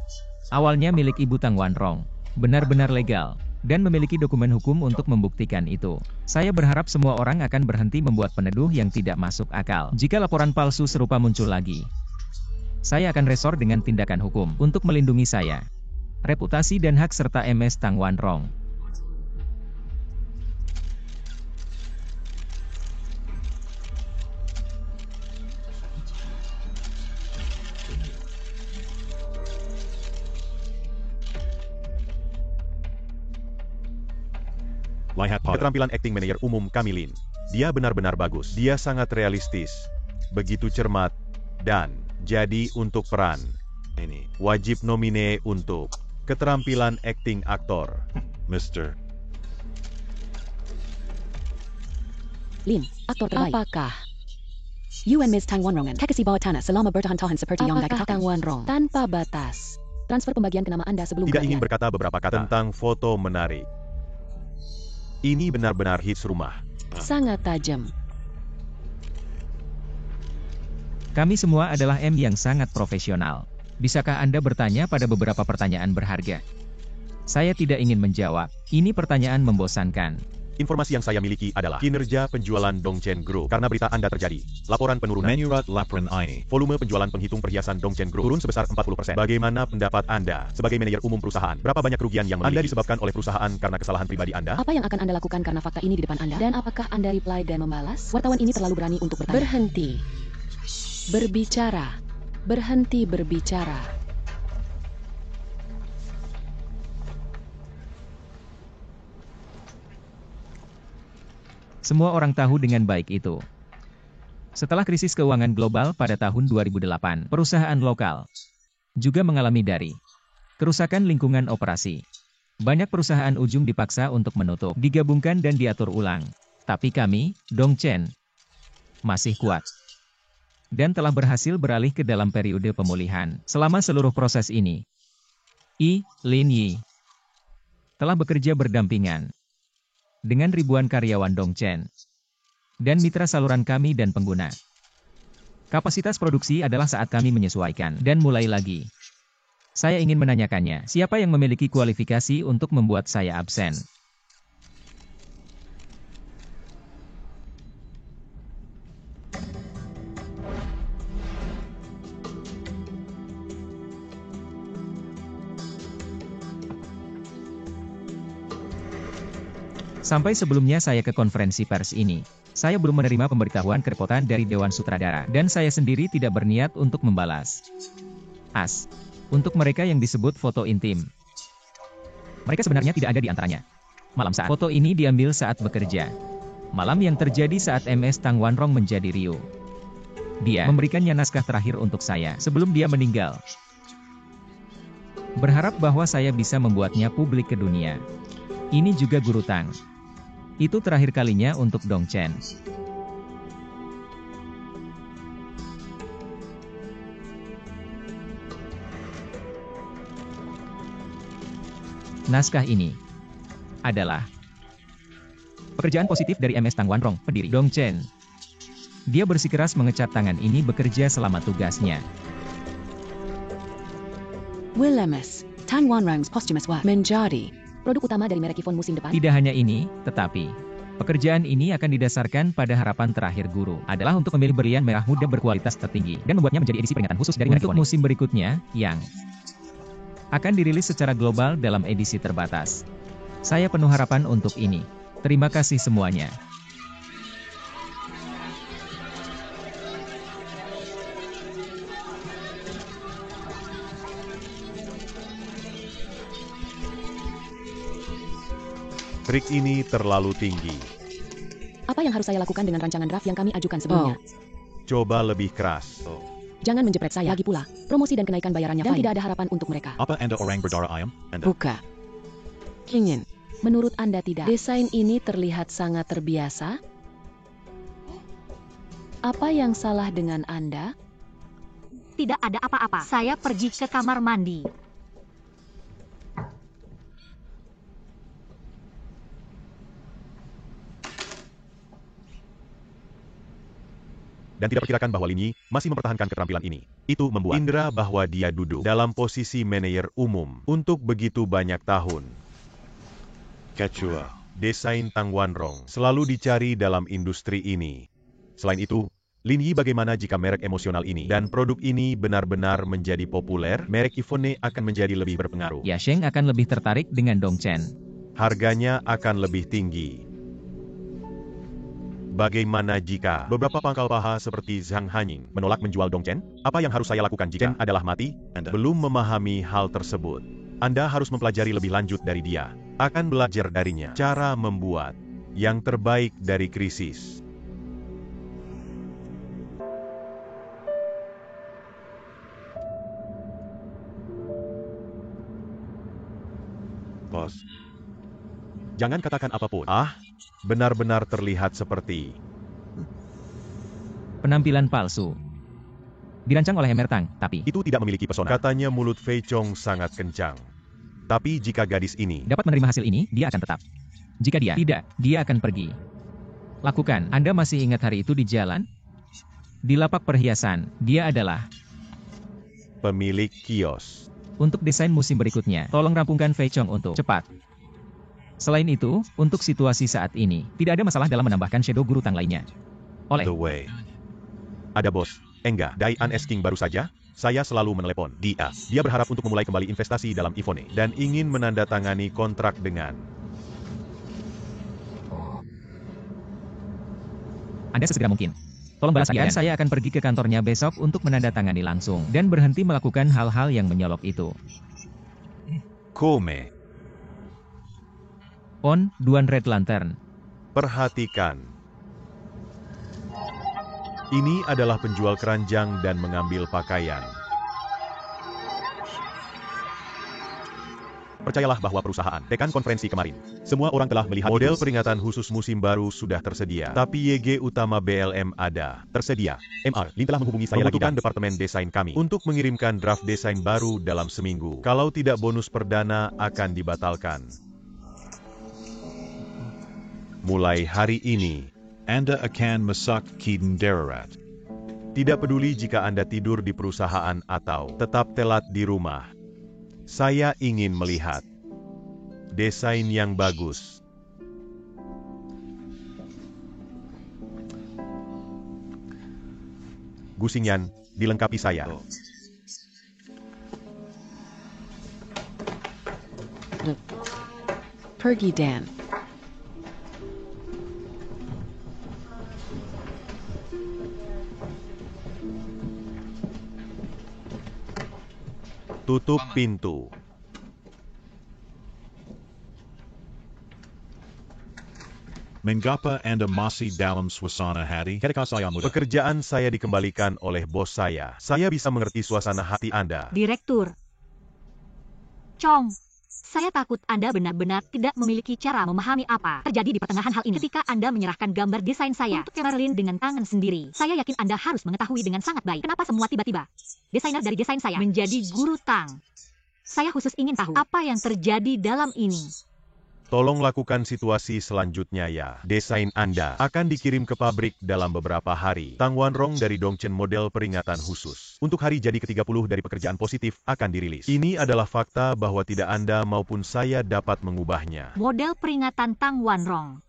Awalnya milik Ibu Tang Wanrong. Benar-benar legal. Dan memiliki dokumen hukum untuk membuktikan itu. Saya berharap semua orang akan berhenti membuat peneduh yang tidak masuk akal. Jika laporan palsu serupa muncul lagi, saya akan resor dengan tindakan hukum untuk melindungi saya, reputasi dan hak serta MS Tang Wanrong. Keterampilan akting manajer umum Kamilin. Dia benar-benar bagus. Dia sangat realistis, begitu cermat, dan jadi untuk peran ini wajib nomine untuk keterampilan akting aktor. Mr. Lin, aktor terbaik. Apakah You and Ms. Tang Wanrong kakasi bawah tanah selama bertahan-tahan seperti yang dikatakan Tang Wanrong tanpa batas? Transfer pembagian ke nama Anda sebelum Tidak kematian. ingin berkata beberapa kata tentang foto menarik. Ini benar-benar hits rumah. Sangat tajam. Kami semua adalah M yang sangat profesional. Bisakah Anda bertanya pada beberapa pertanyaan berharga? Saya tidak ingin menjawab. Ini pertanyaan membosankan. Informasi yang saya miliki adalah kinerja penjualan Dongchen Group. Karena berita Anda terjadi, laporan penurunan. Menurat laporan ini. Volume penjualan penghitung perhiasan Dongchen Group turun sebesar 40%. Bagaimana pendapat Anda sebagai manajer umum perusahaan? Berapa banyak kerugian yang Anda disebabkan oleh perusahaan karena kesalahan pribadi Anda? Apa yang akan Anda lakukan karena fakta ini di depan Anda? Dan apakah Anda reply dan membalas? Wartawan ini terlalu berani untuk bertanya. Berhenti. Berbicara. Berhenti berbicara. Semua orang tahu dengan baik itu. Setelah krisis keuangan global pada tahun 2008, perusahaan lokal juga mengalami dari kerusakan lingkungan operasi. Banyak perusahaan ujung dipaksa untuk menutup, digabungkan dan diatur ulang. Tapi kami, Dongchen, masih kuat. Dan telah berhasil beralih ke dalam periode pemulihan. Selama seluruh proses ini, Lin Yi telah bekerja berdampingan dengan ribuan karyawan Dongchen dan mitra saluran kami dan pengguna. Kapasitas produksi adalah saat kami menyesuaikan dan mulai lagi. Saya ingin menanyakannya, siapa yang memiliki kualifikasi untuk membuat saya absen? Sampai sebelumnya saya ke konferensi pers ini, saya belum menerima pemberitahuan kerepotan dari Dewan Sutradara, dan saya sendiri tidak berniat untuk membalas. Untuk mereka yang disebut foto intim, mereka sebenarnya tidak ada di antaranya. Malam saat foto ini diambil saat bekerja. Malam yang terjadi saat MS Tang Wanrong menjadi Ryu. Dia memberikannya naskah terakhir untuk saya sebelum dia meninggal. Berharap bahwa saya bisa membuatnya publik ke dunia. Ini juga Guru Tang. Itu terakhir kalinya untuk Dongchen. Naskah ini adalah pekerjaan positif dari MS Tang Wanrong, pendiri Dongchen. Dia bersikeras mengecat tangan ini bekerja selama tugasnya. Wilhelmus, Tang Wanrong's posthumous work menjadi produk utama dari merek iPhone musim depan. Tidak hanya ini, tetapi pekerjaan ini akan didasarkan pada harapan terakhir guru adalah untuk memilih berlian merah muda berkualitas tertinggi dan membuatnya menjadi edisi peringatan khusus dari untuk musim berikutnya yang akan dirilis secara global dalam edisi terbatas. Saya penuh harapan untuk ini. Terima kasih semuanya. Trik ini terlalu tinggi. Apa yang harus saya lakukan dengan rancangan draft yang kami ajukan sebelumnya? Coba lebih keras. Jangan menjepret saya. Lagi pula, promosi dan kenaikan bayarannya dan tidak ada harapan untuk mereka. Apa Anda orang berdarah ayam? Anda. Buka. Ingin. Menurut Anda tidak? Desain ini terlihat sangat terbiasa? Apa yang salah dengan Anda? Tidak ada apa-apa. Saya pergi ke kamar mandi. Dan tidak perkirakan bahwa Lin Yi masih mempertahankan keterampilan ini. Itu membuat indera bahwa dia duduk dalam posisi manajer umum untuk begitu banyak tahun. Quechua. Desain Tang Wanrong selalu dicari dalam industri ini. Selain itu, Lin Yi bagaimana jika merek emosional ini dan produk ini benar-benar menjadi populer, merek iPhone akan menjadi lebih berpengaruh. Yasheng akan lebih tertarik dengan Dongchen. Harganya akan lebih tinggi. Bagaimana jika beberapa pangkal paha seperti Zhang Hanying menolak menjual Dongchen? Apa yang harus saya lakukan jika adalah mati? Anda. Belum memahami hal tersebut. Anda harus mempelajari lebih lanjut dari dia. Akan belajar darinya cara membuat yang terbaik dari krisis. Bos. Jangan katakan apapun. Benar-benar terlihat seperti Penampilan palsu. Dirancang oleh Emertang, tapi itu tidak memiliki pesona. Katanya mulut Fei Chong sangat kencang. Tapi jika gadis ini dapat menerima hasil ini, dia akan tetap. Jika dia tidak, dia akan pergi. Lakukan. Anda masih ingat hari itu di jalan? Di lapak perhiasan, dia adalah pemilik kios. untuk desain musim berikutnya. Tolong rampungkan Fei Chong untuk cepat. Selain itu, untuk situasi saat ini, tidak ada masalah dalam menambahkan shadow guru Tang lainnya. Oleh The way. Ada bos. Enggak, Daian Esking baru saja. Saya selalu menelepon dia. Dia berharap untuk memulai kembali investasi dalam iPhone dan ingin menandatangani kontrak dengan Anda sesegera mungkin. Tolong balas saya akan pergi ke kantornya besok untuk menandatangani langsung dan berhenti melakukan hal-hal yang menyolok itu. Kome. On, Duan Red Lantern. Perhatikan. Ini adalah penjual keranjang dan mengambil pakaian. Percayalah bahwa perusahaan dekan konferensi kemarin, semua orang telah melihat model peringatan khusus musim baru sudah tersedia. Tapi YG utama BLM ada, tersedia. MR, Lin telah menghubungi saya lagi dan departemen desain kami untuk mengirimkan draft desain baru dalam seminggu. Kalau tidak, bonus perdana akan dibatalkan. Mulai hari ini, Anda akan masak kiden darurat. tidak peduli jika Anda tidur di perusahaan atau tetap telat di rumah. Saya ingin melihat desain yang bagus. Gusingyan, dilengkapi saya. Pergi Dan. Tutup pintu. Mengapa Anda masih dalam suasana hati? Ketika saya muda. Pekerjaan saya dikembalikan oleh bos saya. Saya bisa mengerti suasana hati Anda. Direktur Chong, saya takut Anda benar-benar tidak memiliki cara memahami apa terjadi di pertengahan hal ini. Ketika Anda menyerahkan gambar desain saya untuk Merlin dengan tangan sendiri, saya yakin Anda harus mengetahui dengan sangat baik kenapa semua tiba-tiba desainer dari desain saya menjadi guru Tang. Saya khusus ingin tahu apa yang terjadi dalam ini. Tolong lakukan situasi selanjutnya ya. Desain Anda akan dikirim ke pabrik dalam beberapa hari. Tang Wanrong dari Dongchen model peringatan khusus. Untuk hari jadi ke-30 dari pekerjaan positif akan dirilis. Ini adalah fakta bahwa tidak Anda maupun saya dapat mengubahnya. Model peringatan Tang Wanrong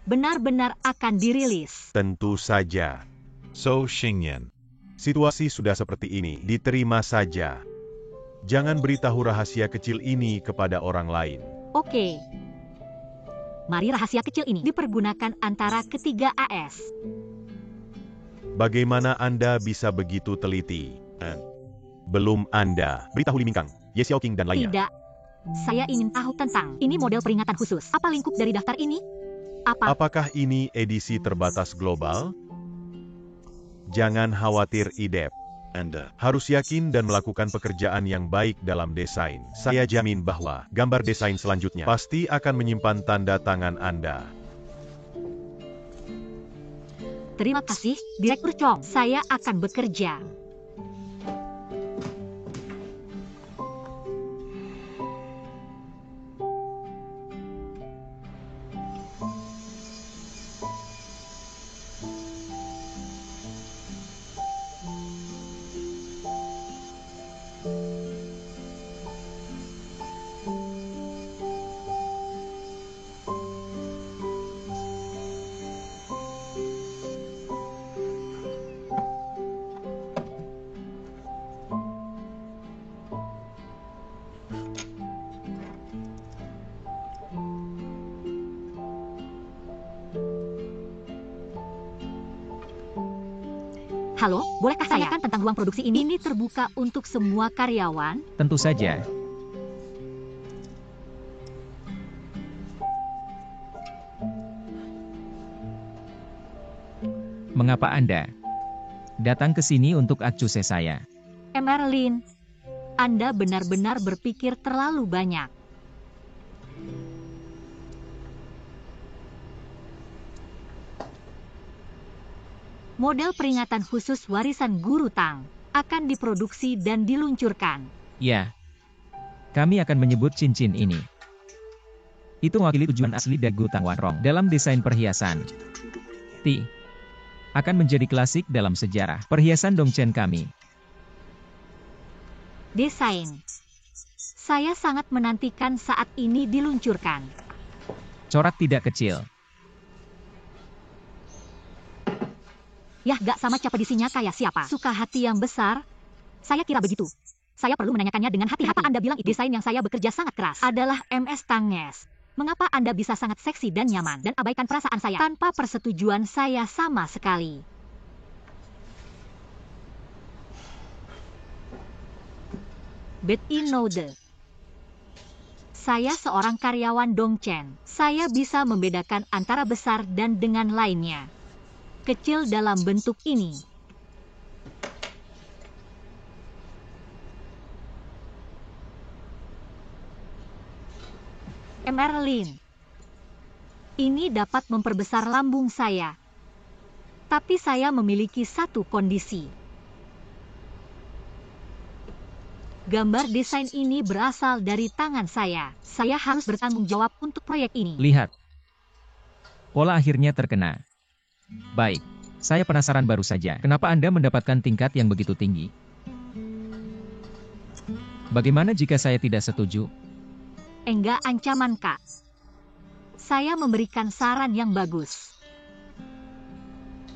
benar-benar akan dirilis. Tentu saja. So Xingyan. Situasi sudah seperti ini, diterima saja. Jangan beritahu rahasia kecil ini kepada orang lain. Oke. Mari rahasia kecil ini dipergunakan antara ketiga AS. Bagaimana Anda bisa begitu teliti? Belum Anda. Beritahu Li Mingkang, Ye Xiaoqing dan lainnya. Tidak. Saya ingin tahu tentang ini model peringatan khusus. Apa lingkup dari daftar ini? Apakah ini edisi terbatas global? Jangan khawatir IDEP. Anda Harus yakin dan melakukan pekerjaan yang baik dalam desain. Saya jamin bahwa gambar desain selanjutnya pasti akan menyimpan tanda tangan Anda. Terima kasih, Direktur Chong. Saya akan bekerja. Halo, bolehkah saya tanyakan tentang ruang produksi ini? Ini terbuka untuk semua karyawan? Tentu saja. Mengapa Anda datang ke sini untuk acuse saya? Merlin, Anda benar-benar berpikir terlalu banyak. Model peringatan khusus warisan Guru Tang akan diproduksi dan diluncurkan. Ya, kami akan menyebut cincin ini. Itu mewakili tujuan asli Dagu Tang Wanrong dalam desain perhiasan. Ti akan menjadi klasik dalam sejarah perhiasan Dongchen kami. Desain. Saya sangat menantikan saat ini diluncurkan. Corak tidak kecil. Yah, gak sama capedisinya kayak siapa. Suka hati yang besar? Saya kira begitu. Saya perlu menanyakannya dengan hati-hati. Kenapa Anda bilang desain yang saya bekerja sangat keras adalah MS Tanges? Mengapa Anda bisa sangat seksi dan nyaman dan abaikan perasaan saya tanpa persetujuan saya sama sekali? Bet Inode. Saya seorang karyawan Dongchen. Saya bisa membedakan antara besar dan dengan lainnya. Kecil dalam bentuk ini. Merlin, ini dapat memperbesar lambung saya. Tapi saya memiliki satu kondisi. Gambar desain ini berasal dari tangan saya. Saya harus bertanggung jawab untuk proyek ini. Lihat. Pola akhirnya terkena. Baik, saya penasaran baru saja. Kenapa Anda mendapatkan tingkat yang begitu tinggi? Bagaimana jika saya tidak setuju? Enggak ancaman, Kak. Saya memberikan saran yang bagus.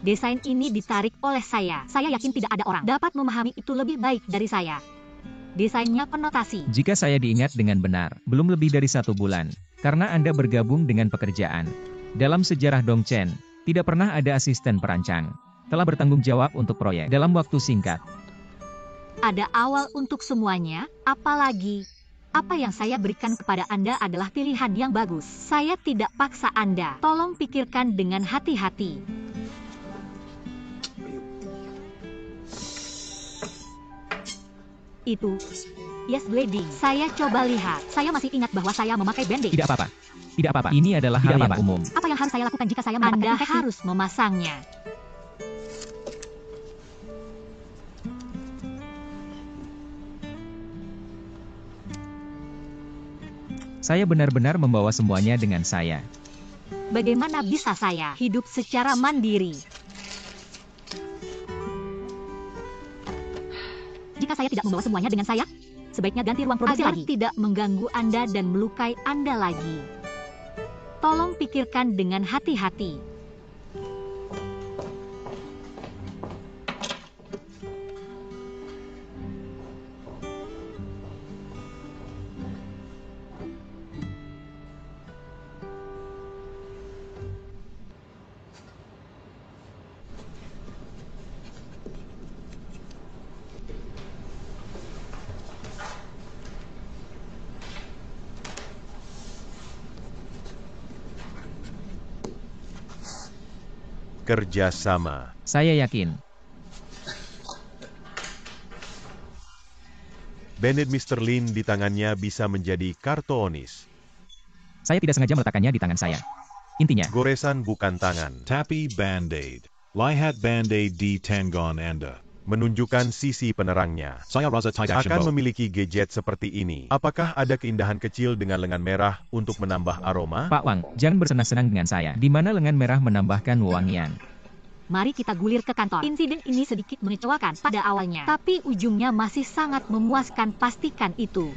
Desain ini ditarik oleh saya. Saya yakin tidak ada orang dapat memahami itu lebih baik dari saya. Desainnya penotasi. Jika saya diingat dengan benar, belum lebih dari 1 bulan. Karena Anda bergabung dengan pekerjaan. Dalam sejarah Dongchen, tidak pernah ada asisten perancang. Telah bertanggung jawab untuk proyek dalam waktu singkat. Ada awal untuk semuanya, apalagi apa yang saya berikan kepada Anda adalah pilihan yang bagus. Saya tidak paksa Anda. Tolong pikirkan dengan hati-hati. Itu Yes Blading. Saya coba lihat. Saya masih ingat bahwa saya memakai banding. Tidak apa-apa. Tidak apa-apa. Ini adalah hal yang umum. Apa yang harus saya lakukan jika saya mendapatkan infeksi? Anda harus memasangnya. Saya benar-benar membawa semuanya dengan saya. Bagaimana bisa saya hidup secara mandiri? Jika saya tidak membawa semuanya dengan saya, sebaiknya ganti ruang produksi Agar lagi. Tidak mengganggu Anda dan melukai Anda lagi. Tolong pikirkan dengan hati-hati. Kerjasama. Saya yakin. Bandit Mr. Lin di tangannya bisa menjadi kartoonis. Saya tidak sengaja meletakkannya di tangan saya. Intinya, Goresan bukan tangan. Tapi Band-Aid. Lihat Band-Aid di tangan Anda. Menunjukkan sisi penerangnya. Saya rasa tidak action Akan bow. memiliki gadget seperti ini. Apakah ada keindahan kecil dengan lengan merah untuk menambah aroma? Pak Wang, jangan bersenang-senang dengan saya. Di mana lengan merah menambahkan wewangian. Mari kita gulir ke kantor. Insiden ini sedikit mengecewakan pada awalnya, tapi ujungnya masih sangat memuaskan, pastikan itu.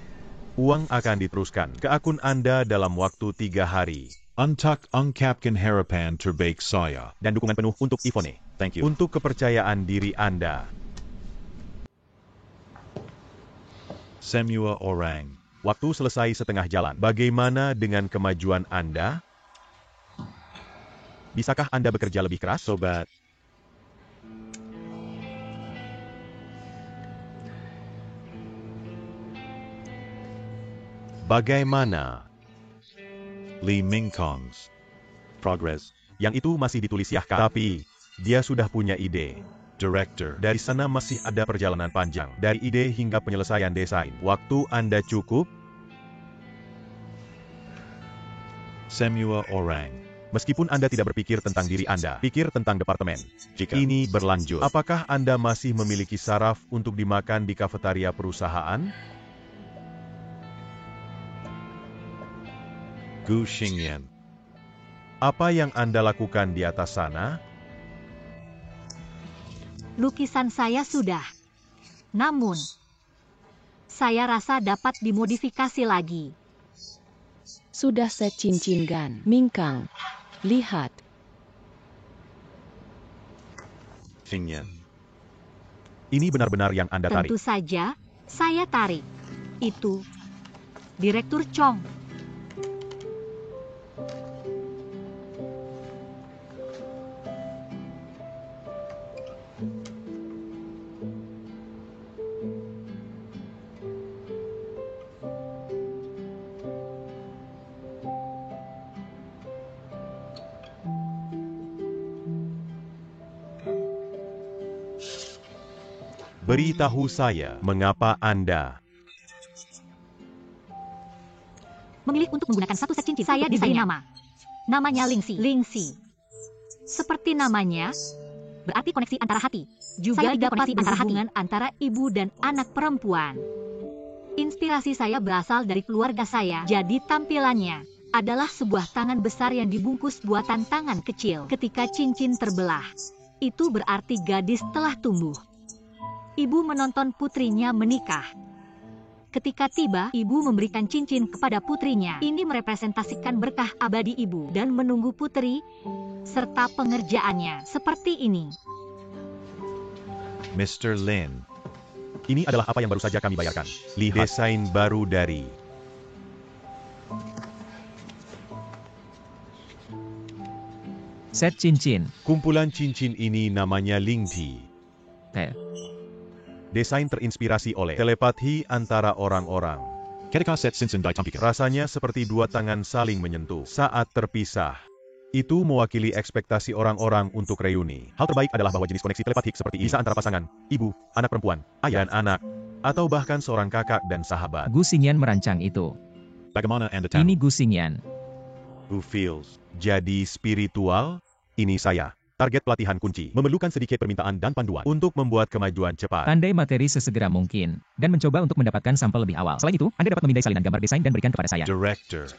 Uang akan diteruskan ke akun Anda dalam waktu 3 hari. Untuck ungkapkan harapan terbaik saya. Dan dukungan penuh untuk Ivone. Thank you. Untuk kepercayaan diri Anda. Semua orang. Waktu selesai setengah jalan. Bagaimana dengan kemajuan Anda? Bisakah Anda bekerja lebih keras? Sobat. Bagaimana? Lee Mingkongs. Progress. Yang itu masih ditulis Yahka. Tapi, dia sudah punya ide. Director. Dari sana masih ada perjalanan panjang. Dari ide hingga penyelesaian desain. Waktu Anda cukup? Semua orang. Meskipun Anda tidak berpikir tentang diri Anda, pikir tentang departemen. Jika Ini berlanjut. Apakah Anda masih memiliki saraf untuk dimakan di kafetaria perusahaan? Gu Xingyan. Apa yang Anda lakukan di atas sana? Lukisan saya sudah. Namun, saya rasa dapat dimodifikasi lagi. Sudah saya cincinkan. Mingkang. Lihat. Xingyan. Ini benar-benar yang Anda tarik. Tentu saja, saya tarik. Itu Direktur Chong. Beritahu saya, mengapa Anda Memilih untuk menggunakan satu set cincin. Saya diberi nama. Namanya Lingxi. Lingxi. Seperti namanya, berarti koneksi antara hati. Juga saya dapat koneksi antara hubungan antara ibu dan anak perempuan. Inspirasi saya berasal dari keluarga saya. Jadi tampilannya adalah sebuah tangan besar yang dibungkus buatan tangan kecil. Ketika cincin terbelah, itu berarti gadis telah tumbuh. Ibu menonton putrinya menikah. Ketika tiba, ibu memberikan cincin kepada putrinya. Ini merepresentasikan berkah abadi ibu dan menunggu putri, serta pengerjaannya. Seperti ini. Mr. Lin. Ini adalah apa yang baru saja kami bayarkan. Lihat desain baru dari set cincin. kumpulan cincin ini namanya Lingti. Desain terinspirasi oleh telepati antara orang-orang. Ketika set Sinsen Dai Tampika. Rasanya seperti dua tangan saling menyentuh saat terpisah. Itu mewakili ekspektasi orang-orang untuk reuni. Hal terbaik adalah bahwa jenis koneksi telepatik seperti ini bisa antara pasangan, ibu, anak perempuan, ayah dan anak, atau bahkan seorang kakak dan sahabat. Gu Xingyan merancang itu. Bagaimana Anda tahu? Ini Gu Xingyan. Who feels? Jadi spiritual, ini saya. Target pelatihan kunci memerlukan sedikit permintaan dan panduan untuk membuat kemajuan cepat. Tandai materi sesegera mungkin, dan mencoba untuk mendapatkan sampel lebih awal. Selain itu, Anda dapat memindai salinan gambar desain dan berikan kepada saya. Director.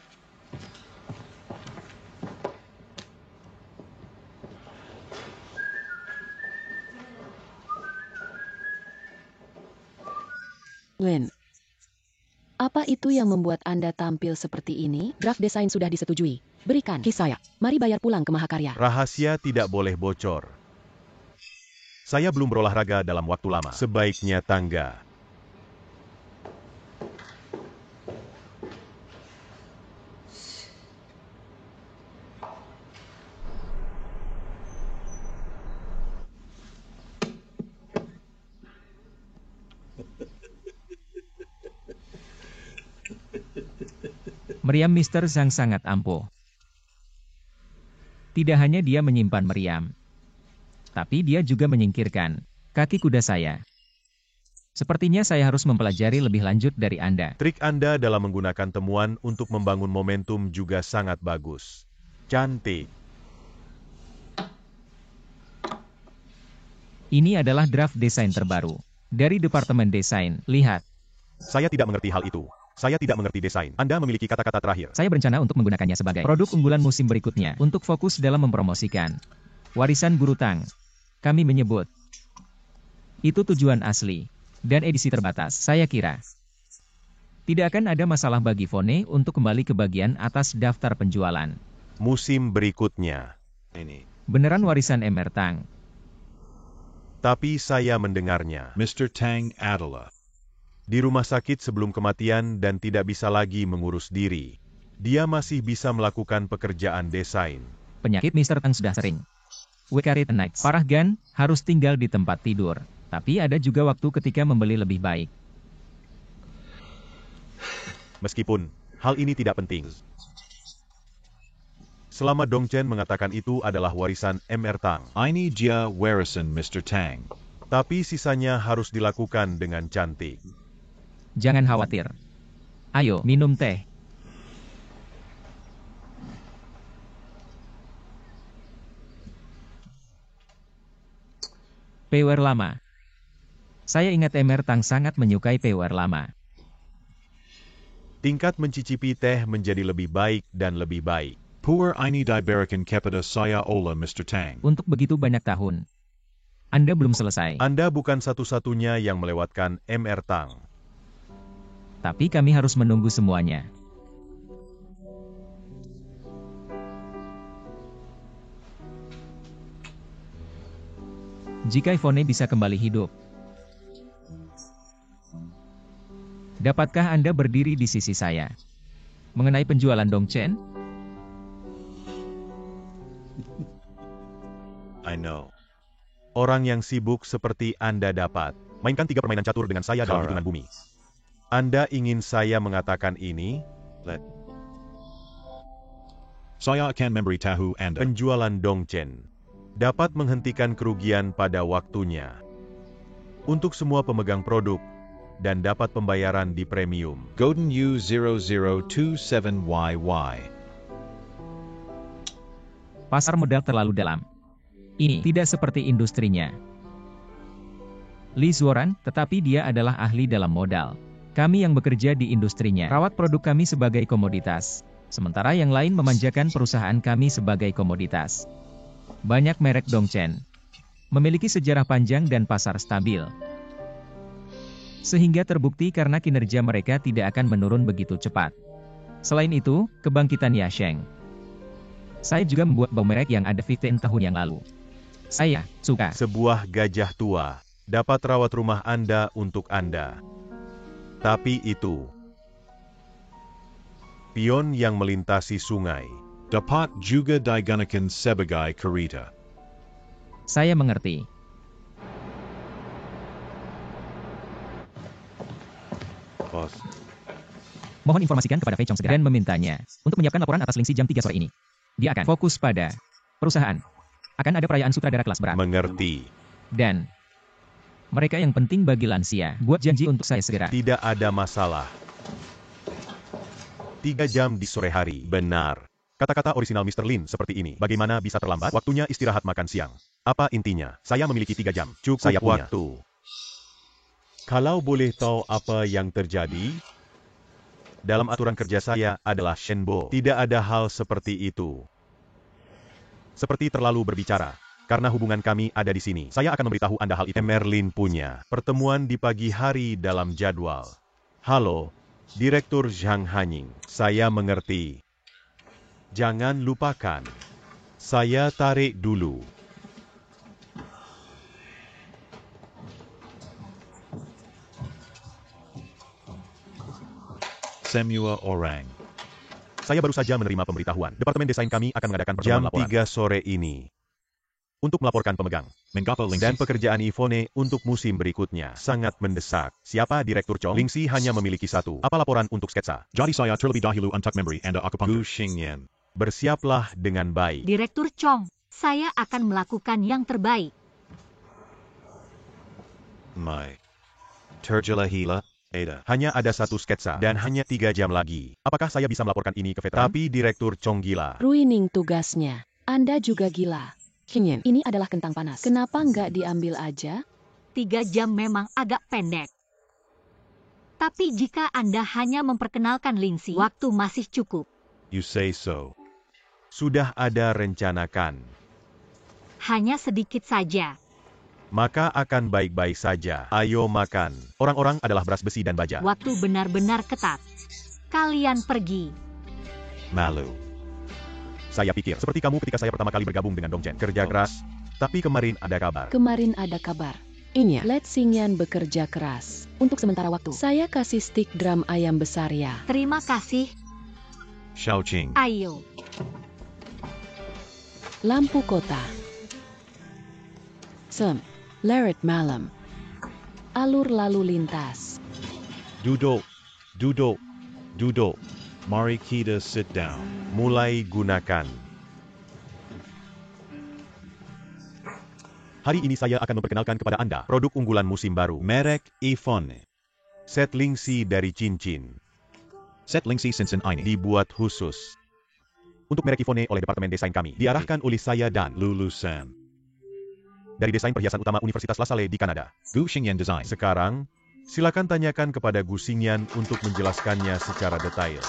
Wen, apa itu yang membuat Anda tampil seperti ini? Draft desain sudah disetujui. Berikan ke saya. Mari bayar pulang ke Mahakarya. Rahasia tidak boleh bocor. Saya belum berolahraga dalam waktu lama. Sebaiknya tangga. Meriam Mr. Zhang sangat ampuh. Tidak hanya dia menyimpan meriam, tapi dia juga menyingkirkan kaki kuda saya. Sepertinya saya harus mempelajari lebih lanjut dari Anda. Trik Anda dalam menggunakan temuan untuk membangun momentum juga sangat bagus. Cantik. Ini adalah draft desain terbaru dari Departemen Desain. Lihat. Saya tidak mengerti hal itu. Saya tidak mengerti desain. Anda memiliki kata-kata terakhir. Saya berencana untuk menggunakannya sebagai produk unggulan musim berikutnya untuk fokus dalam mempromosikan warisan Guru Tang. Kami menyebut itu tujuan asli dan edisi terbatas. Saya kira tidak akan ada masalah bagi Fone untuk kembali ke bagian atas daftar penjualan. Musim berikutnya. Beneran warisan MR Tang. Tapi saya mendengarnya. Mr. Tang adalah Di rumah sakit sebelum kematian dan tidak bisa lagi mengurus diri. Dia masih bisa melakukan pekerjaan desain. Penyakit Mr. Tang sudah sering. Wekarit Night. Parah Gan harus tinggal di tempat tidur. Tapi ada juga waktu ketika membeli lebih baik. Meskipun hal ini tidak penting. Selama Dongchen mengatakan itu adalah warisan MR Tang. ini dia warisan Mr. Tang. Tapi sisanya harus dilakukan dengan cantik. Jangan khawatir. Ayo, minum teh. PWR lama. Saya ingat MR Tang sangat menyukai PWR lama. Tingkat mencicipi teh menjadi lebih baik dan lebih baik. Puer ini diberikan kepada saya oleh Mr. Tang. Untuk begitu banyak tahun. Anda belum selesai. Anda bukan satu-satunya yang melewatkan MR Tang. Tapi kami harus menunggu semuanya. Jika Ivone bisa kembali hidup, dapatkah Anda berdiri di sisi saya? Mengenai penjualan Dongchen? I know. Orang yang sibuk seperti Anda dapat mainkan 3 permainan catur dengan saya dalam hitungan bumi. Anda ingin saya mengatakan ini? Saya akan memberitahu Anda. Penjualan Dongchen dapat menghentikan kerugian pada waktunya untuk semua pemegang produk dan dapat pembayaran di premium. Golden U0027YY. Pasar modal terlalu dalam. Ini tidak seperti industrinya. Li Zuoran, tetapi dia adalah ahli dalam modal. Kami yang bekerja di industrinya rawat produk kami sebagai komoditas, sementara yang lain memanjakan perusahaan kami sebagai komoditas. Banyak merek Dongchen memiliki sejarah panjang dan pasar stabil, sehingga terbukti karena kinerja mereka tidak akan menurun begitu cepat. Selain itu, kebangkitan Yasheng. Saya juga membuat bau merek yang ada 15 tahun yang lalu. Saya suka. Sebuah gajah tua dapat rawat rumah Anda untuk Anda. Tapi itu pion yang melintasi sungai. Dapat juga digunakan sebagai kereta. Saya mengerti. Bos. Mohon informasikan kepada Fei Chong segera dan memintanya untuk menyiapkan laporan atas Lingxi jam 3 sore ini. Dia akan fokus pada perusahaan. Akan ada perayaan sutradara kelas berat. Mengerti. Dan mereka yang penting bagi lansia. Buat janji untuk saya segera. Tidak ada masalah. 3 jam di sore hari. Benar. Kata-kata orisinal Mr. Lin seperti ini. Bagaimana bisa terlambat? Waktunya istirahat makan siang. Apa intinya? Saya memiliki 3 jam. Cukup saya punya waktu. Kalau boleh tahu apa yang terjadi? Dalam aturan kerja saya adalah Shenbo. Tidak ada hal seperti itu. Seperti terlalu berbicara. Karena hubungan kami ada di sini. Saya akan memberitahu Anda hal itu. Merlin punya pertemuan di pagi hari dalam jadwal. Halo, Direktur Zhang Hanying. Saya mengerti. Jangan lupakan. Saya tarik dulu. Semua orang. Saya baru saja menerima pemberitahuan. Departemen desain kami akan mengadakan pertemuan laporan. Jam 3 sore ini. Untuk melaporkan pemegang. Mengapa Lingxi? Dan pekerjaan Yvonne untuk musim berikutnya sangat mendesak. Siapa Direktur Chong? Lingxi hanya memiliki 1. Apa laporan untuk sketsa? Jadi saya terlebih dahulu untuk memberi Anda akupunktur. Gu Xingyan. Bersiaplah dengan baik. Direktur Chong, saya akan melakukan yang terbaik. My. Terjelahila, Ada. Hanya ada 1 sketsa dan hanya 3 jam lagi. Apakah saya bisa melaporkan ini ke veteran? Tapi Direktur Chong gila. Ruining tugasnya. Anda juga gila. Qingyan, ini adalah kentang panas. Kenapa nggak diambil aja? 3 jam memang agak pendek. Tapi jika Anda hanya memperkenalkan Lingxi, waktu masih cukup. You say so. Sudah ada rencanakan. Hanya sedikit saja. Maka akan baik-baik saja. Ayo makan. Orang-orang adalah beras besi dan baja. Waktu benar-benar ketat. Kalian pergi. Malu. Saya pikir seperti kamu ketika saya pertama kali bergabung dengan Dongchen. Kerja keras, tapi kemarin ada kabar. Kemarin ada kabar. Ini, Let Xingyan bekerja keras. Untuk sementara waktu, saya kasih stik drum ayam besar ya. Terima kasih. Shaoqing. Ayo. Lampu kota. Leret malam. Alur lalu lintas. Duduk. Duduk. Duduk. Mari kita sit down. Mulai gunakan. Hari ini saya akan memperkenalkan kepada Anda produk unggulan musim baru. Merek Yvonne. Set Lingxi dari cincin. Set Lingxi Sinsen ini. Dibuat khusus. Untuk merek Yvonne oleh Departemen Desain kami. Diarahkan oleh saya dan Lulusan. dari Desain Perhiasan Utama Universitas La Salle di Kanada. Gu Xingyan Design. Sekarang, silakan tanyakan kepada Gu Xingyan untuk menjelaskannya secara detail.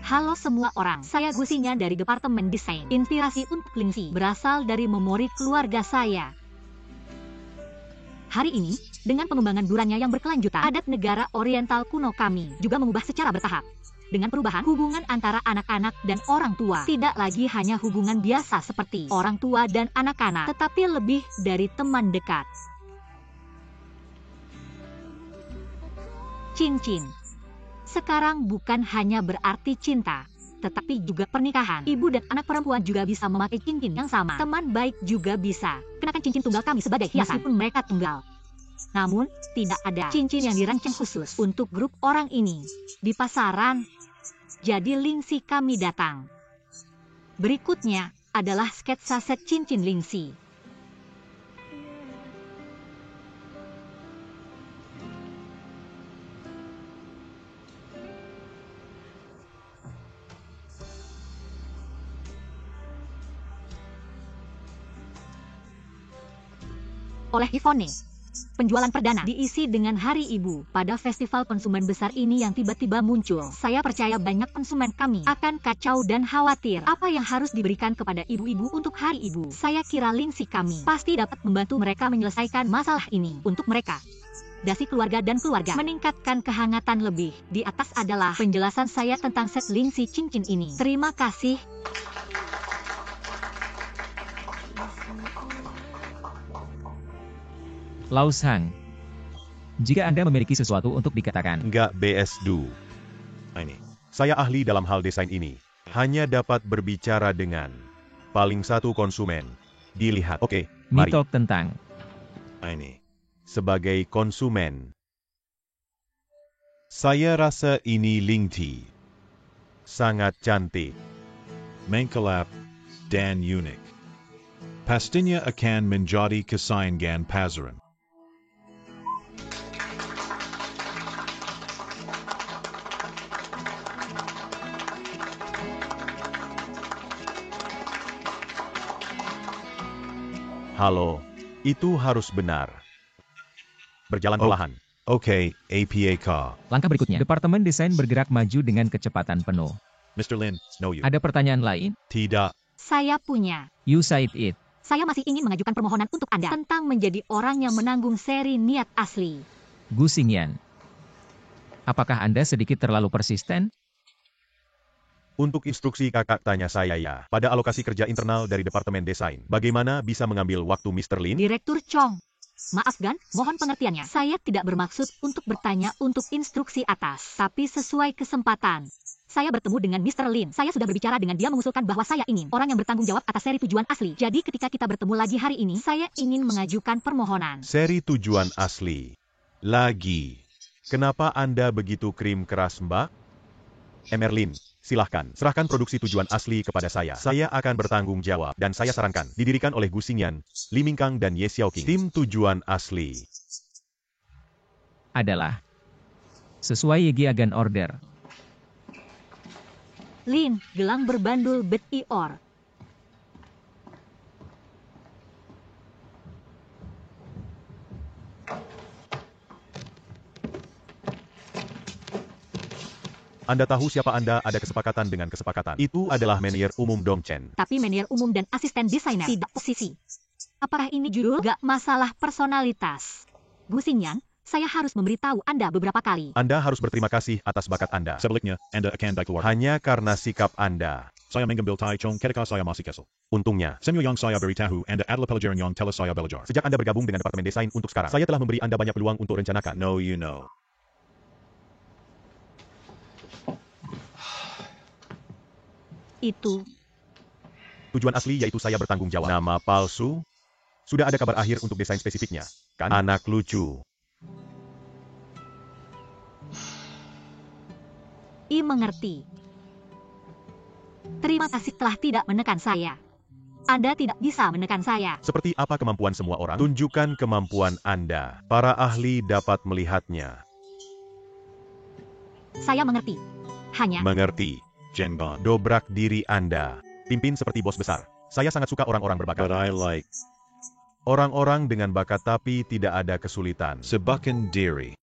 Halo semua orang, saya Gu Xingyan dari Departemen Desain. Inspirasi untuk Lingxi berasal dari memori keluarga saya. Hari ini, dengan pengembangan duranya yang berkelanjutan, adat negara oriental kuno kami juga mengubah secara bertahap. Dengan perubahan, hubungan antara anak-anak dan orang tua tidak lagi hanya hubungan biasa seperti orang tua dan anak-anak, tetapi lebih dari teman dekat. Cincin sekarang bukan hanya berarti cinta, tetapi juga pernikahan. Ibu dan anak perempuan juga bisa memakai cincin yang sama. Teman baik juga bisa. Kenakan cincin tunggal kami sebagai hiasan, meskipun mereka tunggal. Namun, tidak ada cincin yang dirancang khusus untuk grup orang ini. Di pasaran, jadi Lingxi kami datang. Berikutnya adalah sketsa set cincin Lingxi. Oleh Yvonne. Penjualan perdana diisi dengan Hari Ibu pada festival konsumen besar ini yang tiba-tiba muncul. Saya percaya banyak konsumen kami akan kacau dan khawatir apa yang harus diberikan kepada ibu-ibu untuk Hari Ibu. Saya kira Lingxi kami pasti dapat membantu mereka menyelesaikan masalah ini. Untuk mereka, dasi keluarga dan keluarga meningkatkan kehangatan lebih. Di atas adalah penjelasan saya tentang set Lingxi cincin ini. Terima kasih. Lau Sang. Jika Anda memiliki sesuatu untuk dikatakan, Enggak BS-Du. Ini. Saya ahli dalam hal desain ini. Hanya dapat berbicara dengan paling satu konsumen. Dilihat. Oke, mari. Mitok tentang Ini. Sebagai konsumen. Saya rasa ini Lingxi. Sangat cantik. Mengkalap dan unik. Pastinya akan menjadi kesayangan pasaran. Halo, itu harus benar. Berjalan Oh. perlahan. Okay, APA. Langkah berikutnya, Departemen Desain bergerak maju dengan kecepatan penuh. Mr. Lin, no you. Ada pertanyaan lain? Tidak. Saya punya. You said it. Saya masih ingin mengajukan permohonan untuk Anda tentang menjadi orang yang menanggung seri niat asli. Gu Xingyan. Apakah Anda sedikit terlalu persisten? Untuk instruksi kakak tanya saya ya, pada alokasi kerja internal dari Departemen Desain, bagaimana bisa mengambil waktu Mr. Lin? Direktur Chong. Maaf Gan, mohon pengertiannya. Saya tidak bermaksud untuk bertanya untuk instruksi atas, tapi sesuai kesempatan. Saya bertemu dengan Mr. Lin. Saya sudah berbicara dengan dia mengusulkan bahwa saya ingin orang yang bertanggung jawab atas seri tujuan asli. Jadi ketika kita bertemu lagi hari ini, saya ingin mengajukan permohonan. Seri tujuan asli. Lagi. Kenapa Anda begitu krim keras, Mbak? Emerlin, silahkan, serahkan produksi tujuan asli kepada saya. Saya akan bertanggung jawab, dan saya sarankan, didirikan oleh Gu Xingyan, Li Mingkang, dan Ye Xiaoqing. Tim tujuan asli. Adalah sesuai Yegi Agan Order. Lin, gelang berbandul Bet-Ior. Anda tahu siapa Anda, ada kesepakatan dengan kesepakatan. Itu adalah manajer umum Dongchen. Tapi manajer umum dan asisten desainer tidak posisi. Apakah ini judul gak masalah personalitas? Gu Xingyan, saya harus memberitahu Anda beberapa kali. Anda harus berterima kasih atas bakat Anda. Sebaliknya, Anda akan keluar. Hanya karena sikap Anda. Saya mengambil tai chong ketika saya masih kecil. Untungnya, Semua yang saya beritahu, Anda adalah pelajaran yang telah saya belajar. sejak Anda bergabung dengan Departemen Desain untuk sekarang, saya telah memberi Anda banyak peluang untuk rencanakan. No you know. Itu. Tujuan asli yaitu saya bertanggung jawab. Nama palsu? Sudah ada kabar akhir untuk desain spesifiknya, kan? Anak lucu. I mengerti. Terima kasih telah tidak menekan saya. Anda tidak bisa menekan saya. Seperti apa kemampuan semua orang? Tunjukkan kemampuan Anda. Para ahli dapat melihatnya. Saya mengerti. Hanya, Mengerti. Jenban. Dobrak diri Anda. Pimpin seperti bos besar. Saya sangat suka orang-orang berbakat. But I like Orang-orang dengan bakat tapi tidak ada kesulitan. Sebakan diri.